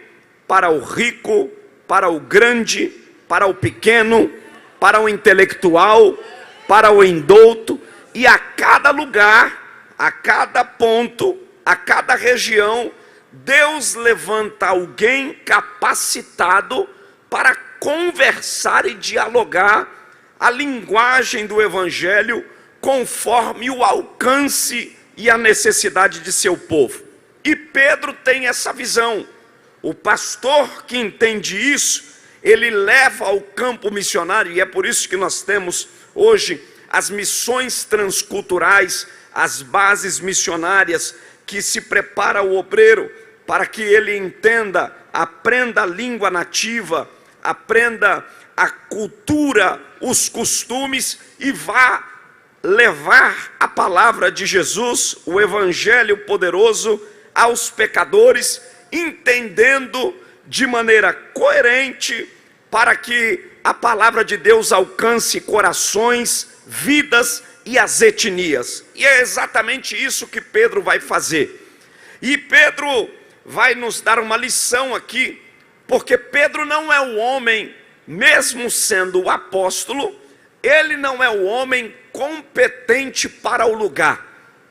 para o rico, para o grande, para o pequeno, para o intelectual, para o indouto, e a cada lugar, a cada ponto, a cada região, Deus levanta alguém capacitado para conversar e dialogar a linguagem do evangelho conforme o alcance e a necessidade de seu povo. E Pedro tem essa visão. O pastor que entende isso, ele leva ao campo missionário, e é por isso que nós temos hoje as missões transculturais, as bases missionárias, que se prepara o obreiro para que ele entenda, aprenda a língua nativa, aprenda a cultura, os costumes, e vá levar a palavra de Jesus, o evangelho poderoso, aos pecadores, entendendo de maneira coerente, para que a palavra de Deus alcance corações, vidas e as etnias. E é exatamente isso que Pedro vai fazer. E Pedro vai nos dar uma lição aqui, porque Pedro não é o homem, mesmo sendo o apóstolo, ele não é o homem competente para o lugar,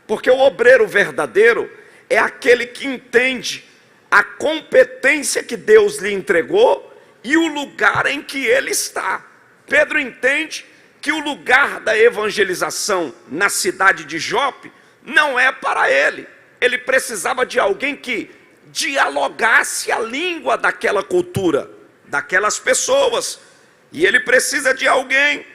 porque o obreiro verdadeiro é aquele que entende a competência que Deus lhe entregou e o lugar em que ele está. Pedro entende que o lugar da evangelização na cidade de Jope não é para ele. Ele precisava de alguém que dialogasse a língua daquela cultura, daquelas pessoas, e ele precisa de alguém.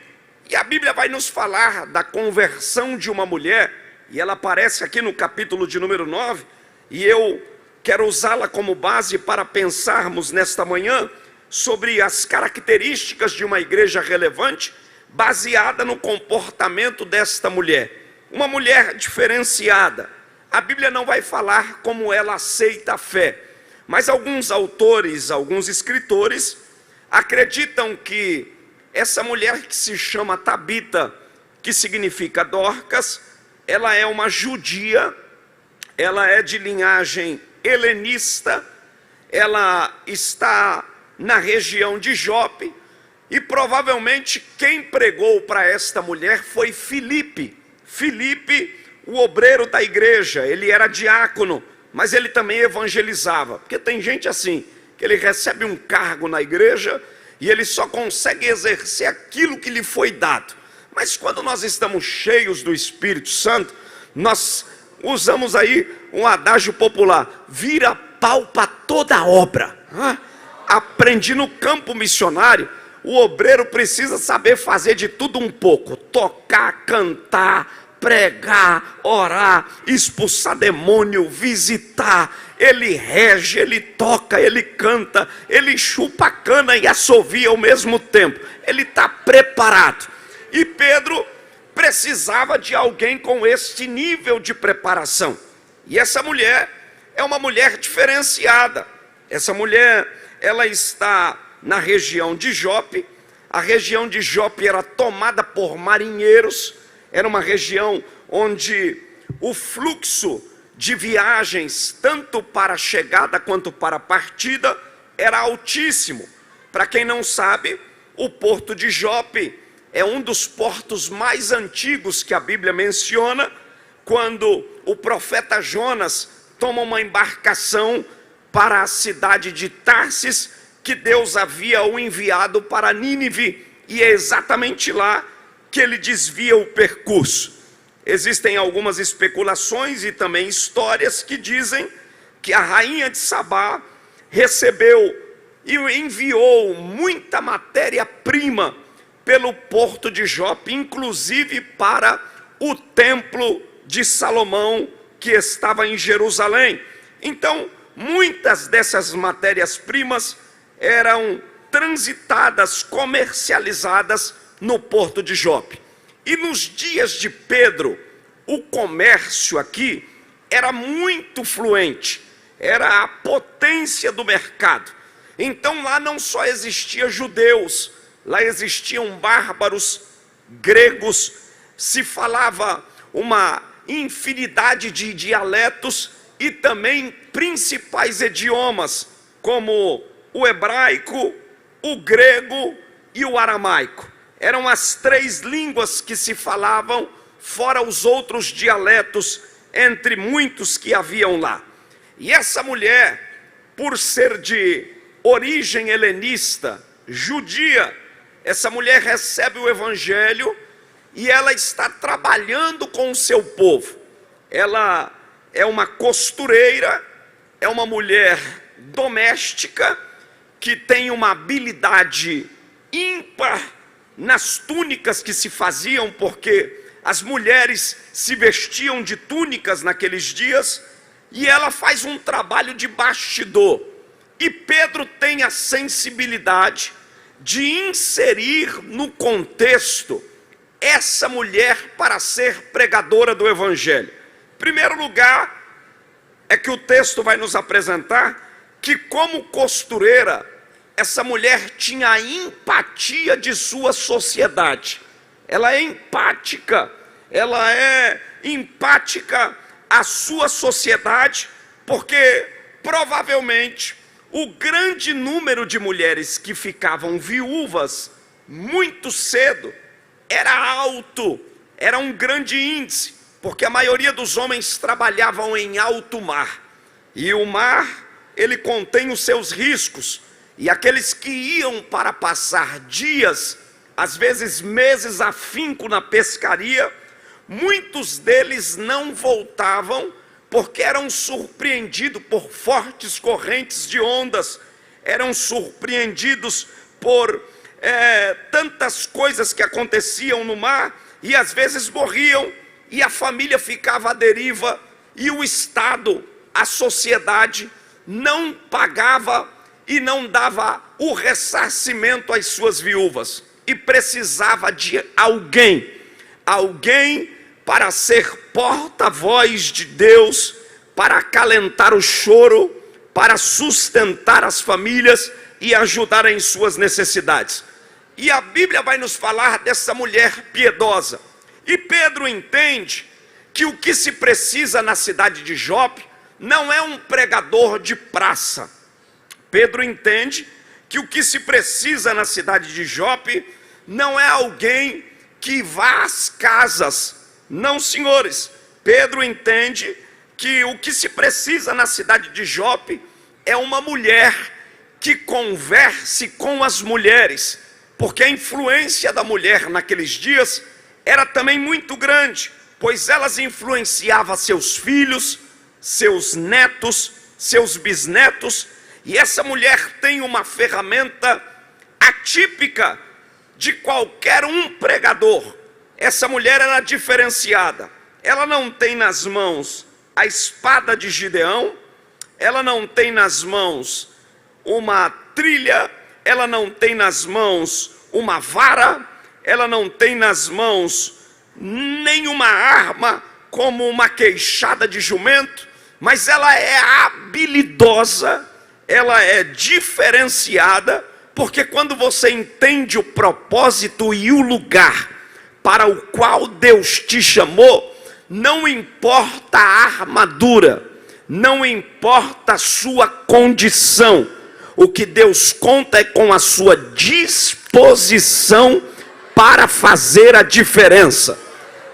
E a Bíblia vai nos falar da conversão de uma mulher, e ela aparece aqui no capítulo de número 9, e eu quero usá-la como base para pensarmos nesta manhã sobre as características de uma igreja relevante, baseada no comportamento desta mulher. Uma mulher diferenciada. A Bíblia não vai falar como ela aceita a fé, mas alguns autores, alguns escritores acreditam que essa mulher, que se chama Tabita, que significa Dorcas, ela é uma judia, ela é de linhagem helenista, ela está na região de Jope, e provavelmente quem pregou para esta mulher foi Filipe. Filipe, o obreiro da igreja, ele era diácono, mas ele também evangelizava, porque tem gente assim, que ele recebe um cargo na igreja e ele só consegue exercer aquilo que lhe foi dado. Mas quando nós estamos cheios do Espírito Santo, nós usamos aí um adágio popular: vira pau para toda obra. Aprendi no campo missionário, o obreiro precisa saber fazer de tudo um pouco: tocar, cantar, pregar, orar, expulsar demônio, visitar. Ele rege, ele toca, ele canta, ele chupa a cana e assovia ao mesmo tempo. Ele está preparado. E Pedro precisava de alguém com este nível de preparação. E essa mulher é uma mulher diferenciada. Essa mulher, ela está na região de Jope. A região de Jope era tomada por marinheiros. Era uma região onde o fluxo de viagens, tanto para a chegada quanto para a partida, era altíssimo. Para quem não sabe, o porto de Jope é um dos portos mais antigos que a Bíblia menciona, quando o profeta Jonas toma uma embarcação para a cidade de Tarsis, que Deus havia o enviado para Nínive. e é exatamente lá que ele desvia o percurso. Existem algumas especulações e também histórias que dizem que a rainha de Sabá recebeu e enviou muita matéria-prima pelo porto de Jope, inclusive para o templo de Salomão, que estava em Jerusalém. Então, muitas dessas matérias-primas eram transitadas, comercializadas no porto de Jope. E nos dias de Pedro, o comércio aqui era muito fluente, era a potência do mercado. Então lá não só existiam judeus, lá existiam bárbaros, gregos, se falava uma infinidade de dialetos e também principais idiomas, como o hebraico, o grego e o aramaico. Eram as 3 línguas que se falavam, fora os outros dialetos, entre muitos que haviam lá. E essa mulher, por ser de origem helenista, judia, essa mulher recebe o evangelho e ela está trabalhando com o seu povo. Ela é uma costureira, é uma mulher doméstica, que tem uma habilidade ímpar nas túnicas que se faziam, porque as mulheres se vestiam de túnicas naqueles dias, e ela faz um trabalho de bastidor. E Pedro tem a sensibilidade de inserir no contexto essa mulher para ser pregadora do evangelho. Em primeiro lugar, é que o texto vai nos apresentar que, como costureira, essa mulher tinha a empatia de sua sociedade. Ela é empática à sua sociedade, porque provavelmente o grande número de mulheres que ficavam viúvas muito cedo era alto, era um grande índice, porque a maioria dos homens trabalhavam em alto mar, e o mar, ele contém os seus riscos, e aqueles que iam para passar dias, às vezes meses afinco na pescaria, muitos deles não voltavam, porque eram surpreendidos por fortes correntes de ondas, eram surpreendidos por tantas coisas que aconteciam no mar, e às vezes morriam, e a família ficava à deriva, e o Estado, a sociedade, não pagava e não dava o ressarcimento às suas viúvas, e precisava de alguém para ser porta-voz de Deus, para acalentar o choro, para sustentar as famílias e ajudar em suas necessidades. E a Bíblia vai nos falar dessa mulher piedosa. E Pedro entende que o que se precisa na cidade de Jope não é um pregador de praça. Pedro entende que o que se precisa na cidade de Jope não é alguém que vá às casas. Não, senhores. Pedro entende que o que se precisa na cidade de Jope é uma mulher que converse com as mulheres, porque a influência da mulher naqueles dias era também muito grande, pois elas influenciavam seus filhos, seus netos, seus bisnetos, e essa mulher tem uma ferramenta atípica de qualquer um pregador. Essa mulher era diferenciada. Ela não tem nas mãos a espada de Gideão, ela não tem nas mãos uma trilha, ela não tem nas mãos uma vara, ela não tem nas mãos nenhuma arma como uma queixada de jumento, mas ela é habilidosa, ela é diferenciada, porque quando você entende o propósito e o lugar para o qual Deus te chamou, não importa a armadura, não importa a sua condição, o que Deus conta é com a sua disposição para fazer a diferença.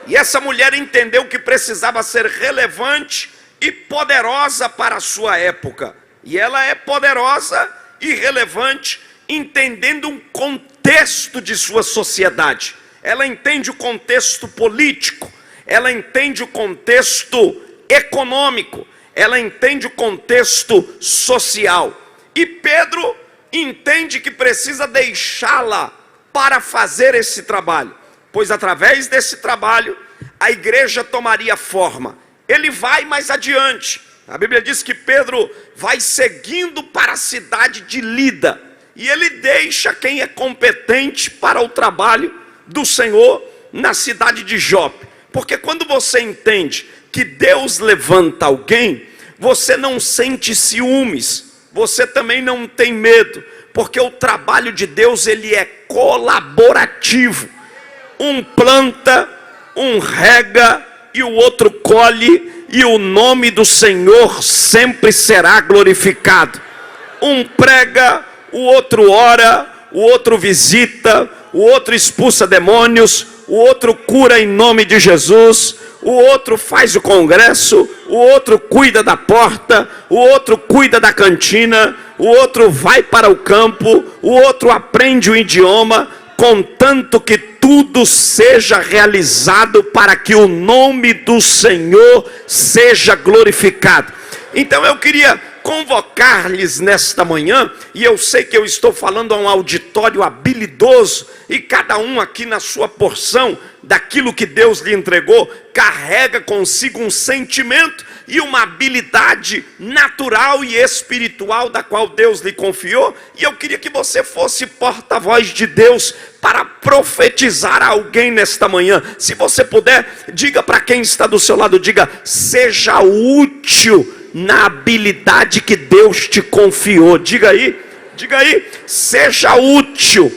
E essa mulher entendeu que precisava ser relevante e poderosa para a sua época, e ela é poderosa e relevante, entendendo um contexto de sua sociedade. Ela entende o contexto político, ela entende o contexto econômico, ela entende o contexto social. E Pedro entende que precisa deixá-la para fazer esse trabalho, pois através desse trabalho a igreja tomaria forma. Ele vai mais adiante. A Bíblia diz que Pedro vai seguindo para a cidade de Lida, e ele deixa quem é competente para o trabalho do Senhor na cidade de Jope. Porque quando você entende que Deus levanta alguém, você não sente ciúmes, você também não tem medo, porque o trabalho de Deus, ele é colaborativo. Um planta, um rega e o outro colhe, e o nome do Senhor sempre será glorificado. Um prega, o outro ora, o outro visita, o outro expulsa demônios, o outro cura em nome de Jesus, o outro faz o congresso, o outro cuida da porta, o outro cuida da cantina, o outro vai para o campo, o outro aprende o idioma, contanto que tudo seja realizado para que o nome do Senhor seja glorificado. Então eu queria convocar-lhes nesta manhã, e eu sei que eu estou falando a um auditório habilidoso, e cada um aqui na sua porção daquilo que Deus lhe entregou, carrega consigo um sentimento e uma habilidade natural e espiritual da qual Deus lhe confiou, e eu queria que você fosse porta-voz de Deus para profetizar a alguém nesta manhã. Se você puder, diga para quem está do seu lado, diga: seja útil na habilidade que Deus te confiou. Diga aí, seja útil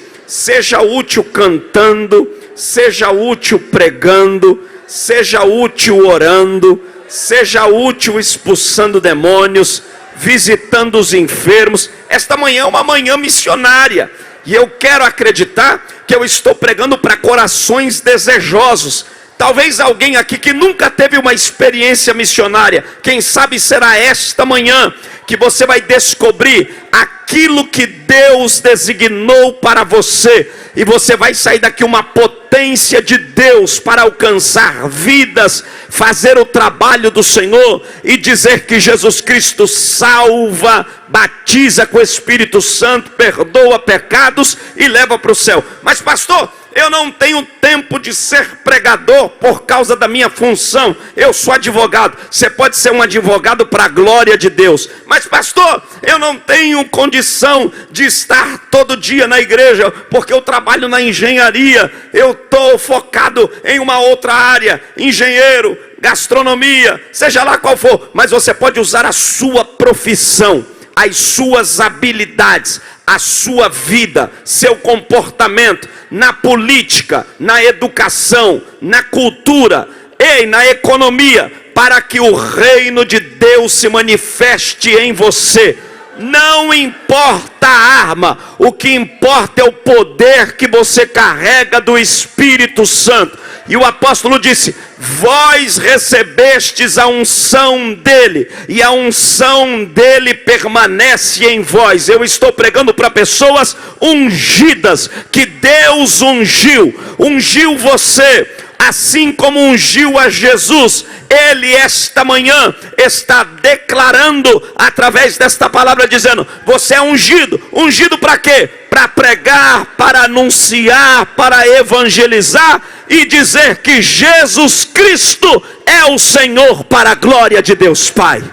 cantando, seja útil pregando, seja útil orando, seja útil expulsando demônios, visitando os enfermos. Esta manhã é uma manhã missionária, e eu quero acreditar que eu estou pregando para corações desejosos. Talvez alguém aqui que nunca teve uma experiência missionária, quem sabe será esta manhã que você vai descobrir aquilo que Deus designou para você, e você vai sair daqui uma potência de Deus para alcançar vidas, fazer o trabalho do Senhor e dizer que Jesus Cristo salva, batiza com o Espírito Santo, perdoa pecados e leva para o céu. Mas pastor, eu não tenho tempo de ser pregador por causa da minha função. Eu sou advogado. Você pode ser um advogado para a glória de Deus. Mas pastor, eu não tenho condição de estar todo dia na igreja, porque eu trabalho na engenharia. Eu estou focado em uma outra área, engenheiro, gastronomia, seja lá qual for. Mas você pode usar a sua profissão, as suas habilidades, a sua vida, seu comportamento, na política, na educação, na cultura e na economia, para que o reino de Deus se manifeste em você. Não importa a arma, o que importa é o poder que você carrega do Espírito Santo. E o apóstolo disse: vós recebestes a unção dele, e a unção dele permanece em vós. Eu estou pregando para pessoas ungidas, que Deus ungiu você, assim como ungiu a Jesus. Ele esta manhã está declarando através desta palavra, dizendo: você é ungido. Ungido para quê? Para pregar, para anunciar, para evangelizar e dizer que Jesus Cristo é o Senhor, para a glória de Deus Pai.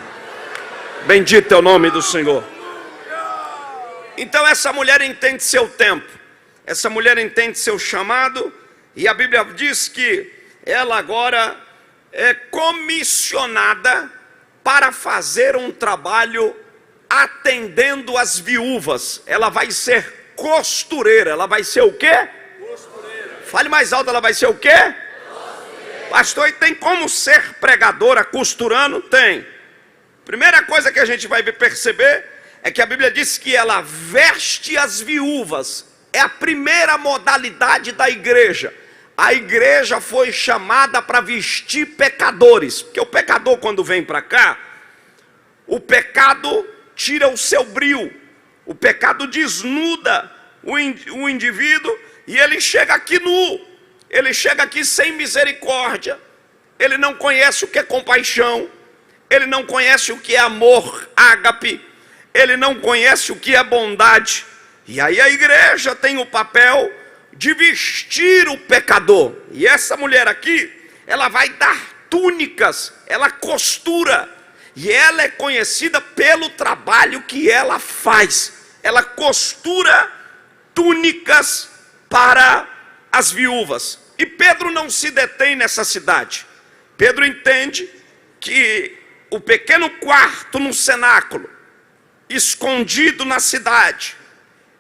Bendito é o nome do Senhor. Então essa mulher entende seu tempo, essa mulher entende seu chamado, e a Bíblia diz que ela agora é comissionada para fazer um trabalho atendendo as viúvas. Ela vai ser costureira. Ela vai ser o quê? Costureira. Fale mais alto, ela vai ser o quê? Costureira. Pastor, e tem como ser pregadora costurando? Tem. Primeira coisa que a gente vai perceber é que a Bíblia diz que ela veste as viúvas. É a primeira modalidade da igreja. A igreja foi chamada para vestir pecadores, porque o pecador, quando vem para cá, o pecado tira o seu brio, O pecado desnuda o indivíduo e ele chega aqui nu, ele chega aqui sem misericórdia, ele não conhece o que é compaixão, ele não conhece o que é amor, ágape, ele não conhece o que é bondade. E aí a igreja tem o papel de vestir o pecador. E essa mulher aqui, ela vai dar túnicas, ela costura, e ela é conhecida pelo trabalho que ela faz. Ela costura túnicas para as viúvas. E Pedro não se detém nessa cidade. Pedro entende que o pequeno quarto no cenáculo, escondido na cidade,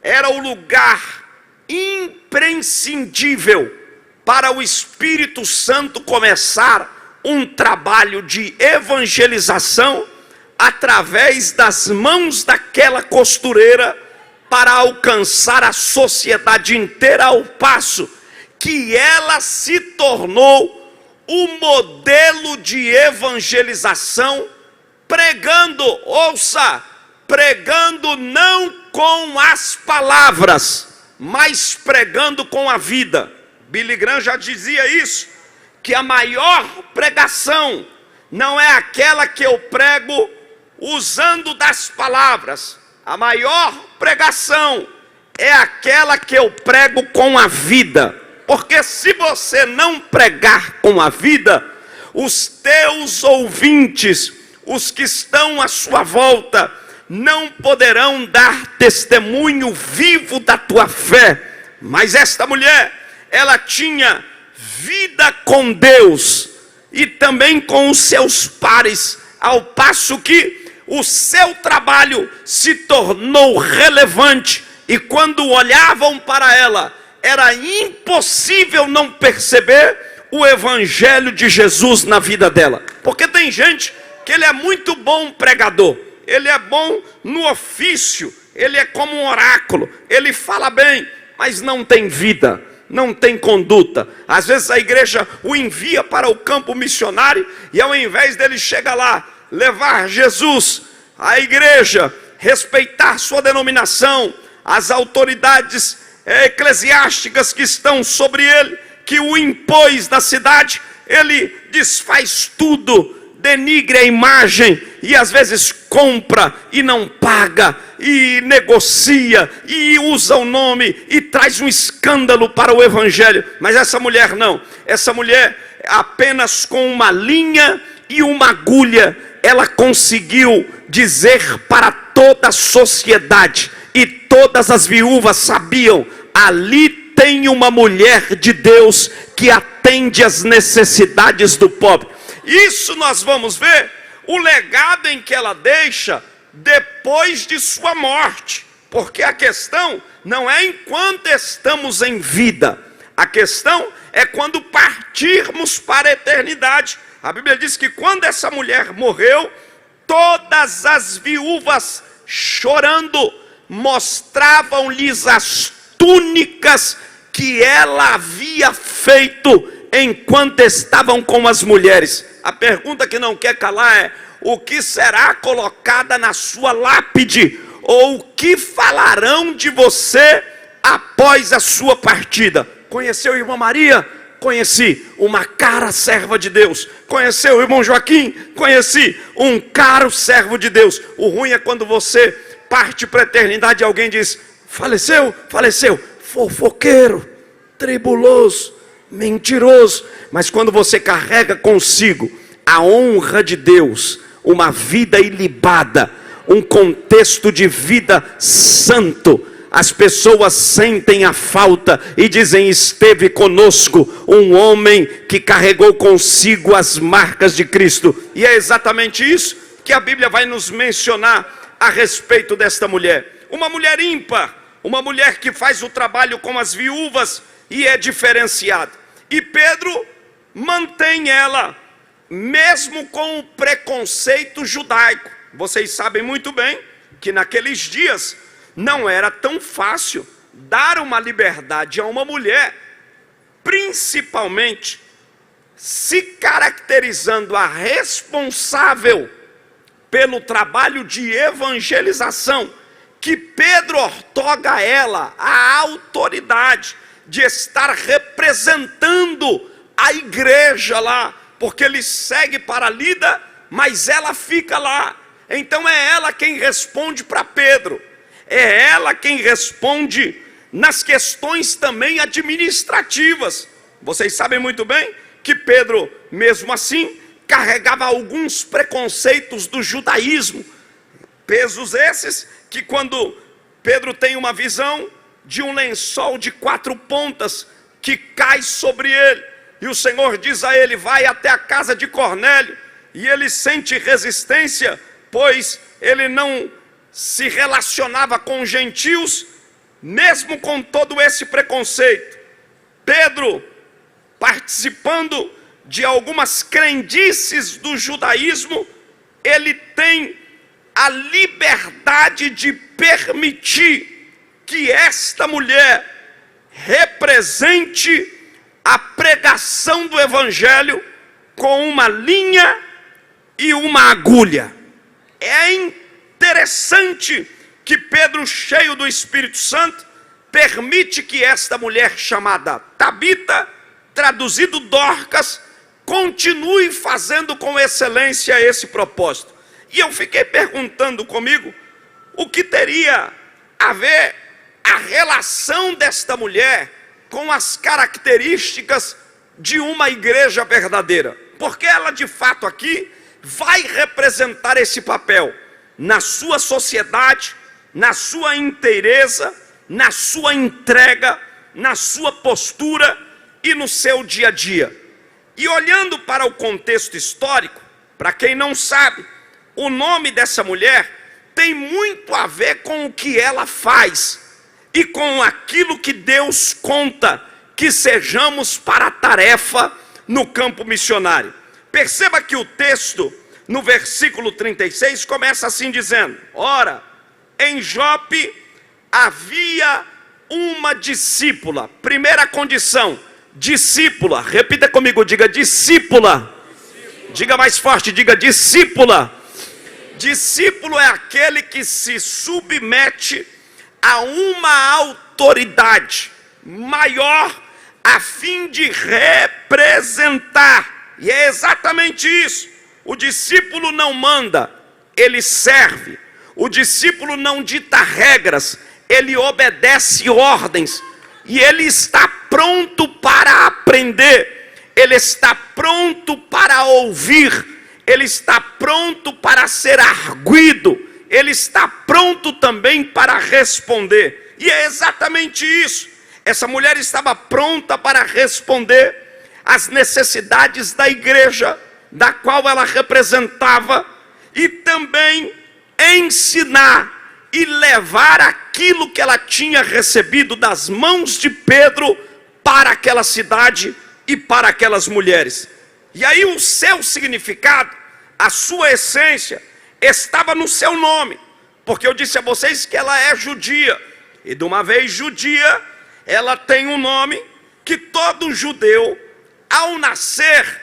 era o lugar imprescindível para o Espírito Santo começar um trabalho de evangelização através das mãos daquela costureira para alcançar a sociedade inteira, ao passo que ela se tornou o modelo de evangelização, pregando, ouça, pregando não com as palavras, mas pregando com a vida. Billy Graham já dizia isso, que a maior pregação não é aquela que eu prego usando das palavras. A maior pregação é aquela que eu prego com a vida. Porque se você não pregar com a vida, os teus ouvintes, os que estão à sua volta, não poderão dar testemunho vivo da tua fé. Mas esta mulher, ela tinha vida com Deus e também com os seus pares, ao passo que o seu trabalho se tornou relevante, e quando olhavam para ela, era impossível não perceber o evangelho de Jesus na vida dela. Porque tem gente que ele é muito bom pregador, ele é bom no ofício, ele é como um oráculo, ele fala bem, mas não tem vida, não tem conduta. Às vezes a igreja o envia para o campo missionário, e ao invés dele chegar lá, levar Jesus, a igreja respeitar sua denominação, as autoridades eclesiásticas que estão sobre ele, que o impôs da cidade, ele desfaz tudo, denigre a imagem, e às vezes compra e não paga, e negocia, e usa o nome, e traz um escândalo para o evangelho. Mas essa mulher não, essa mulher apenas com uma linha e uma agulha, ela conseguiu dizer para toda a sociedade, e todas as viúvas sabiam, ali tem uma mulher de Deus que atende às necessidades do pobre. Isso nós vamos ver o legado em que ela deixa depois de sua morte. Porque a questão não é enquanto estamos em vida, a questão é quando partirmos para a eternidade. A Bíblia diz que quando essa mulher morreu, todas as viúvas, chorando, mostravam-lhes as túnicas que ela havia feito enquanto estavam com as mulheres. A pergunta que não quer calar é: o que será colocada na sua lápide? Ou o que falarão de você após a sua partida? Conheceu a irmã Maria? Conheci, uma cara serva de Deus. Conheceu o irmão Joaquim? Conheci, um caro servo de Deus. O ruim é quando você parte para a eternidade e alguém diz: faleceu, faleceu, fofoqueiro, tribuloso, mentiroso. Mas quando você carrega consigo a honra de Deus, uma vida ilibada, um contexto de vida santo, as pessoas sentem a falta e dizem: esteve conosco um homem que carregou consigo as marcas de Cristo. E é exatamente isso que a Bíblia vai nos mencionar a respeito desta mulher. Uma mulher ímpar, uma mulher que faz o trabalho com as viúvas e é diferenciada. E Pedro mantém ela, mesmo com o preconceito judaico. Vocês sabem muito bem que naqueles dias não era tão fácil dar uma liberdade a uma mulher, principalmente se caracterizando a responsável pelo trabalho de evangelização que Pedro outorga a ela a autoridade de estar representando a igreja lá, porque ele segue para Lida, mas ela fica lá. Então é ela quem responde para Pedro, é ela quem responde nas questões também administrativas. Vocês sabem muito bem que Pedro, mesmo assim, carregava alguns preconceitos do judaísmo, pesos esses que, quando Pedro tem uma visão de um lençol de 4 pontas que cai sobre ele, e o Senhor diz a ele: vai até a casa de Cornélio, e ele sente resistência, pois ele não se relacionava com gentios, mesmo com todo esse preconceito. Pedro, participando de algumas crendices do judaísmo, ele tem a liberdade de permitir que esta mulher represente a pregação do evangelho com uma linha e uma agulha. É interessante que Pedro, cheio do Espírito Santo, permite que esta mulher chamada Tabita, traduzido Dorcas, continue fazendo com excelência esse propósito. E eu fiquei perguntando comigo o que teria a ver a relação desta mulher com as características de uma igreja verdadeira, porque ela de fato aqui vai representar esse papel na sua sociedade, na sua inteireza, na sua entrega, na sua postura e no seu dia a dia. E olhando para o contexto histórico, para quem não sabe, o nome dessa mulher tem muito a ver com o que ela faz e com aquilo que Deus conta que sejamos para a tarefa no campo missionário. Perceba que o texto, no versículo 36, começa assim dizendo: ora, em Jope havia uma discípula. Primeira condição, discípula. Repita comigo, diga discípula. Diga mais forte, diga discípula. Discípulo é aquele que se submete a uma autoridade maior a fim de representar. E é exatamente isso. O discípulo não manda, ele serve. O discípulo não dita regras, ele obedece ordens. E ele está pronto para aprender, ele está pronto para ouvir, ele está pronto para ser arguido, ele está pronto também para responder. E é exatamente isso. Essa mulher estava pronta para responder às necessidades da igreja, da qual ela representava, e também ensinar e levar aquilo que ela tinha recebido das mãos de Pedro para aquela cidade e para aquelas mulheres. E aí o seu significado, a sua essência, estava no seu nome, porque eu disse a vocês que ela é judia, e de uma vez judia, ela tem um nome que todo judeu, ao nascer,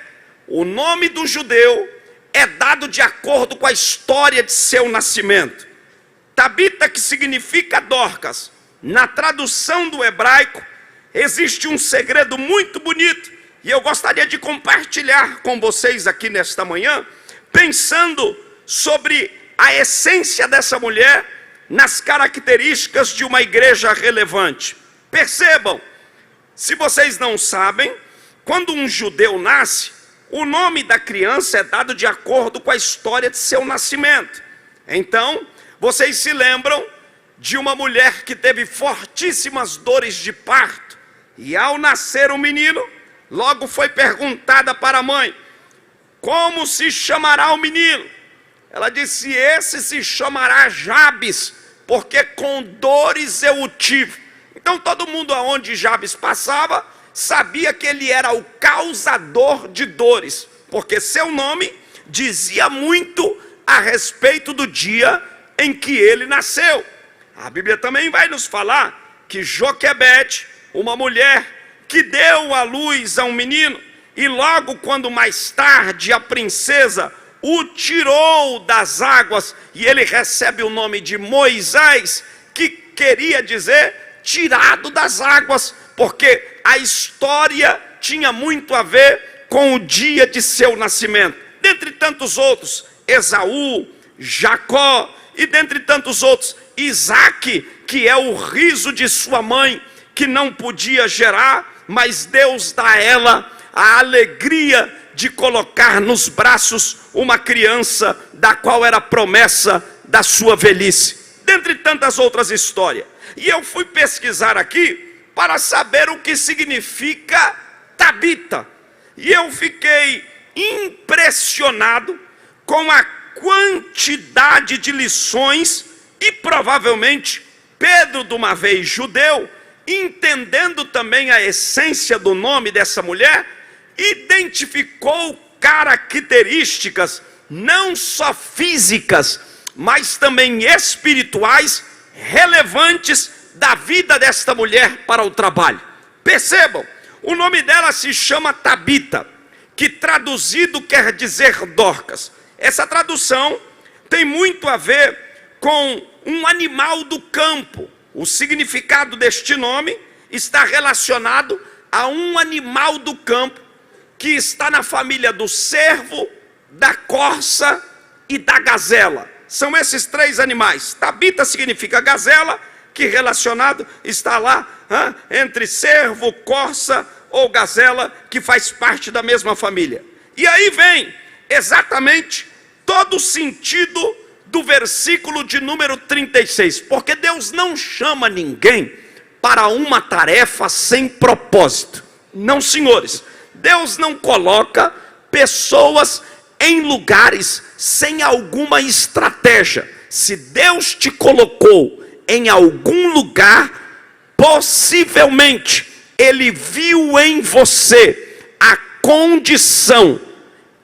o nome do judeu é dado de acordo com a história de seu nascimento. Tabita, que significa Dorcas, na tradução do hebraico, existe um segredo muito bonito, e eu gostaria de compartilhar com vocês aqui nesta manhã, pensando sobre a essência dessa mulher, nas características de uma igreja relevante. Percebam, se vocês não sabem, quando um judeu nasce, o nome da criança é dado de acordo com a história de seu nascimento. Então, vocês se lembram de uma mulher que teve fortíssimas dores de parto, e ao nascer o menino, logo foi perguntada para a mãe: como se chamará o menino? Ela disse: esse se chamará Jabes, porque com dores eu o tive. Então todo mundo aonde Jabes passava, sabia que ele era o causador de dores, porque seu nome dizia muito a respeito do dia em que ele nasceu. A Bíblia também vai nos falar que Joquebede, uma mulher que deu à luz a um menino, e logo quando mais tarde a princesa o tirou das águas, e ele recebe o nome de Moisés, queria dizer tirado das águas, porque a história tinha muito a ver com o dia de seu nascimento. Dentre tantos outros, Esaú, Jacó e dentre tantos outros, Isaque, que é o riso de sua mãe, que não podia gerar, mas Deus dá a ela a alegria de colocar nos braços uma criança da qual era promessa da sua velhice. Dentre tantas outras histórias. E eu fui pesquisar aqui para saber o que significa Tabita. E eu fiquei impressionado com a quantidade de lições e provavelmente Pedro, de uma vez judeu, entendendo também a essência do nome dessa mulher, identificou características não só físicas, mas também espirituais relevantes da vida desta mulher para o trabalho. Percebam, o nome dela se chama Tabita, que traduzido quer dizer Dorcas. Essa tradução tem muito a ver com um animal do campo. O significado deste nome está relacionado a um animal do campo que está na família do cervo, da corça e da gazela. São esses três animais. Tabita significa gazela, que relacionado está lá entre cervo, corça ou gazela, que faz parte da mesma família. E aí vem exatamente todo o sentido do versículo de número 36, porque Deus não chama ninguém para uma tarefa sem propósito. Não, senhores, Deus não coloca pessoas em lugares sem alguma estratégia. Se Deus te colocou em algum lugar, possivelmente Ele viu em você a condição,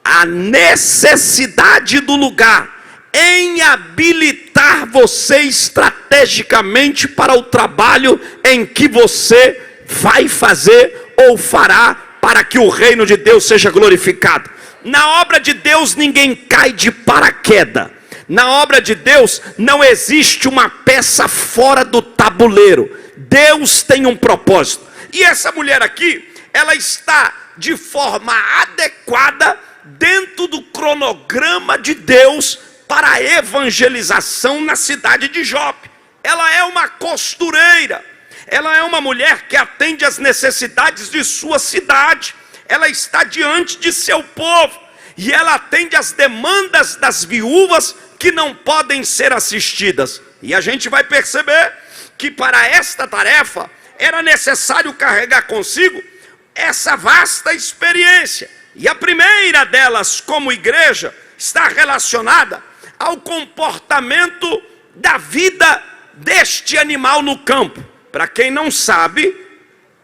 a necessidade do lugar em habilitar você estrategicamente para o trabalho em que você vai fazer ou fará para que o reino de Deus seja glorificado. Na obra de Deus ninguém cai de paraquedas. Na obra de Deus não existe uma peça fora do tabuleiro. Deus tem um propósito. E essa mulher aqui, ela está de forma adequada dentro do cronograma de Deus para a evangelização na cidade de Jope. Ela é uma costureira. Ela é uma mulher que atende às necessidades de sua cidade. Ela está diante de seu povo. E ela atende às demandas das viúvas que não podem ser assistidas. E a gente vai perceber que para esta tarefa era necessário carregar consigo essa vasta experiência. E a primeira delas, como igreja, está relacionada ao comportamento da vida deste animal no campo. Para quem não sabe,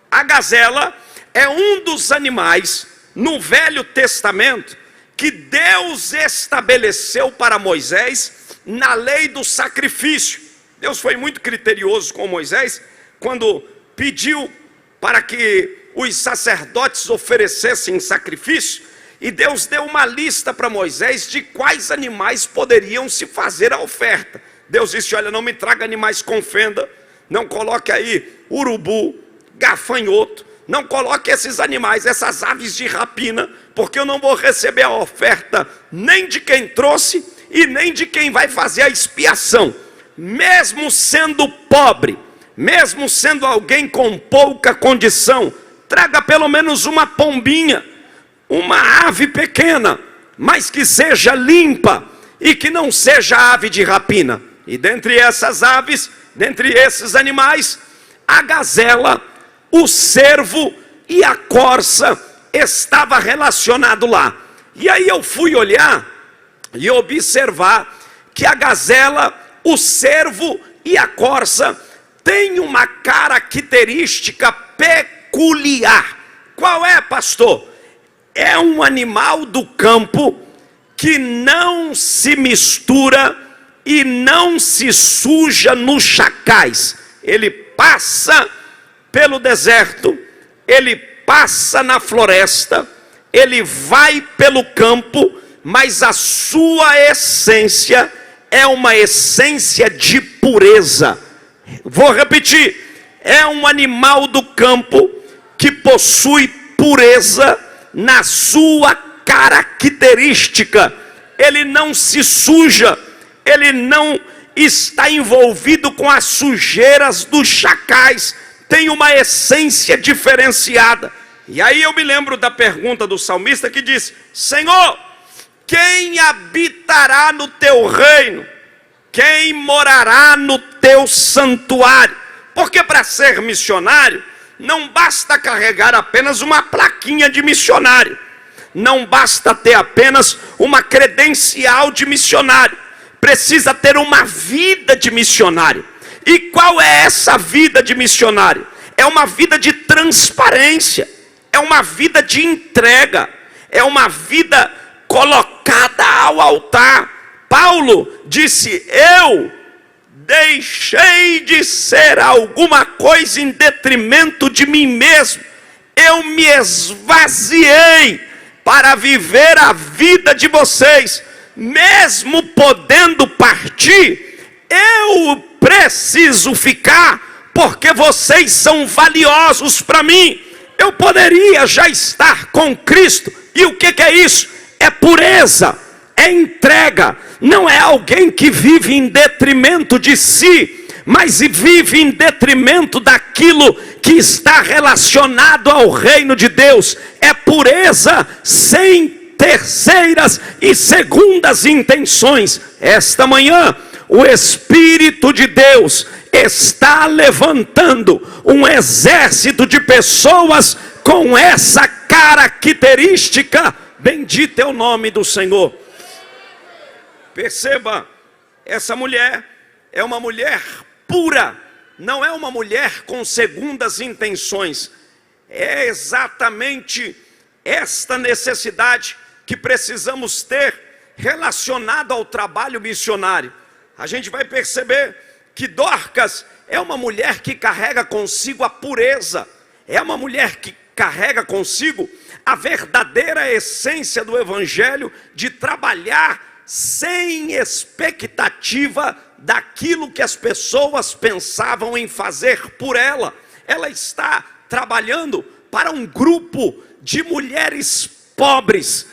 a gazela é um dos animais no Velho Testamento que Deus estabeleceu para Moisés na lei do sacrifício. Deus foi muito criterioso com Moisés quando pediu para que os sacerdotes oferecessem sacrifício, e Deus deu uma lista para Moisés de quais animais poderiam se fazer a oferta. Deus disse: olha, não me traga animais com fenda, não coloque aí urubu, gafanhoto, não coloque esses animais, essas aves de rapina, porque eu não vou receber a oferta nem de quem trouxe e nem de quem vai fazer a expiação. Mesmo sendo pobre, mesmo sendo alguém com pouca condição, traga pelo menos uma pombinha, uma ave pequena, mas que seja limpa e que não seja ave de rapina. E dentre essas aves, dentre esses animais, a gazela, o cervo e a corça estava relacionado lá. E aí eu fui olhar e observar que a gazela, o cervo e a corça têm uma característica peculiar. Qual é, pastor? É um animal do campo que não se mistura e não se suja nos chacais. Ele passa pelo deserto, ele passa na floresta, ele vai pelo campo, mas a sua essência é uma essência de pureza. Vou repetir, é um animal do campo que possui pureza na sua característica. Ele não se suja, ele não está envolvido com as sujeiras dos chacais, tem uma essência diferenciada. E aí eu me lembro da pergunta do salmista que diz: Senhor, quem habitará no teu reino? Quem morará no teu santuário? Porque para ser missionário, não basta carregar apenas uma plaquinha de missionário. Não basta ter apenas uma credencial de missionário. Precisa ter uma vida de missionário. E qual é essa vida de missionário? É uma vida de transparência. É uma vida de entrega. É uma vida colocada ao altar. Paulo disse: eu deixei de ser alguma coisa em detrimento de mim mesmo. Eu me esvaziei para viver a vida de vocês. Mesmo podendo partir, eu preciso ficar, porque vocês são valiosos para mim. Eu poderia já estar com Cristo. E o que é isso? É pureza, é entrega. Não é alguém que vive em detrimento de si, mas vive em detrimento daquilo que está relacionado ao reino de Deus. É pureza sem terceiras e segundas intenções. Esta manhã, o Espírito de Deus está levantando um exército de pessoas com essa característica. Bendito é o nome do Senhor. Perceba, essa mulher é uma mulher pura, não é uma mulher com segundas intenções. É exatamente esta necessidade que precisamos ter relacionada ao trabalho missionário. A gente vai perceber que Dorcas é uma mulher que carrega consigo a pureza, é uma mulher que carrega consigo a verdadeira essência do evangelho, de trabalhar sem expectativa daquilo que as pessoas pensavam em fazer por ela. Ela está trabalhando para um grupo de mulheres pobres,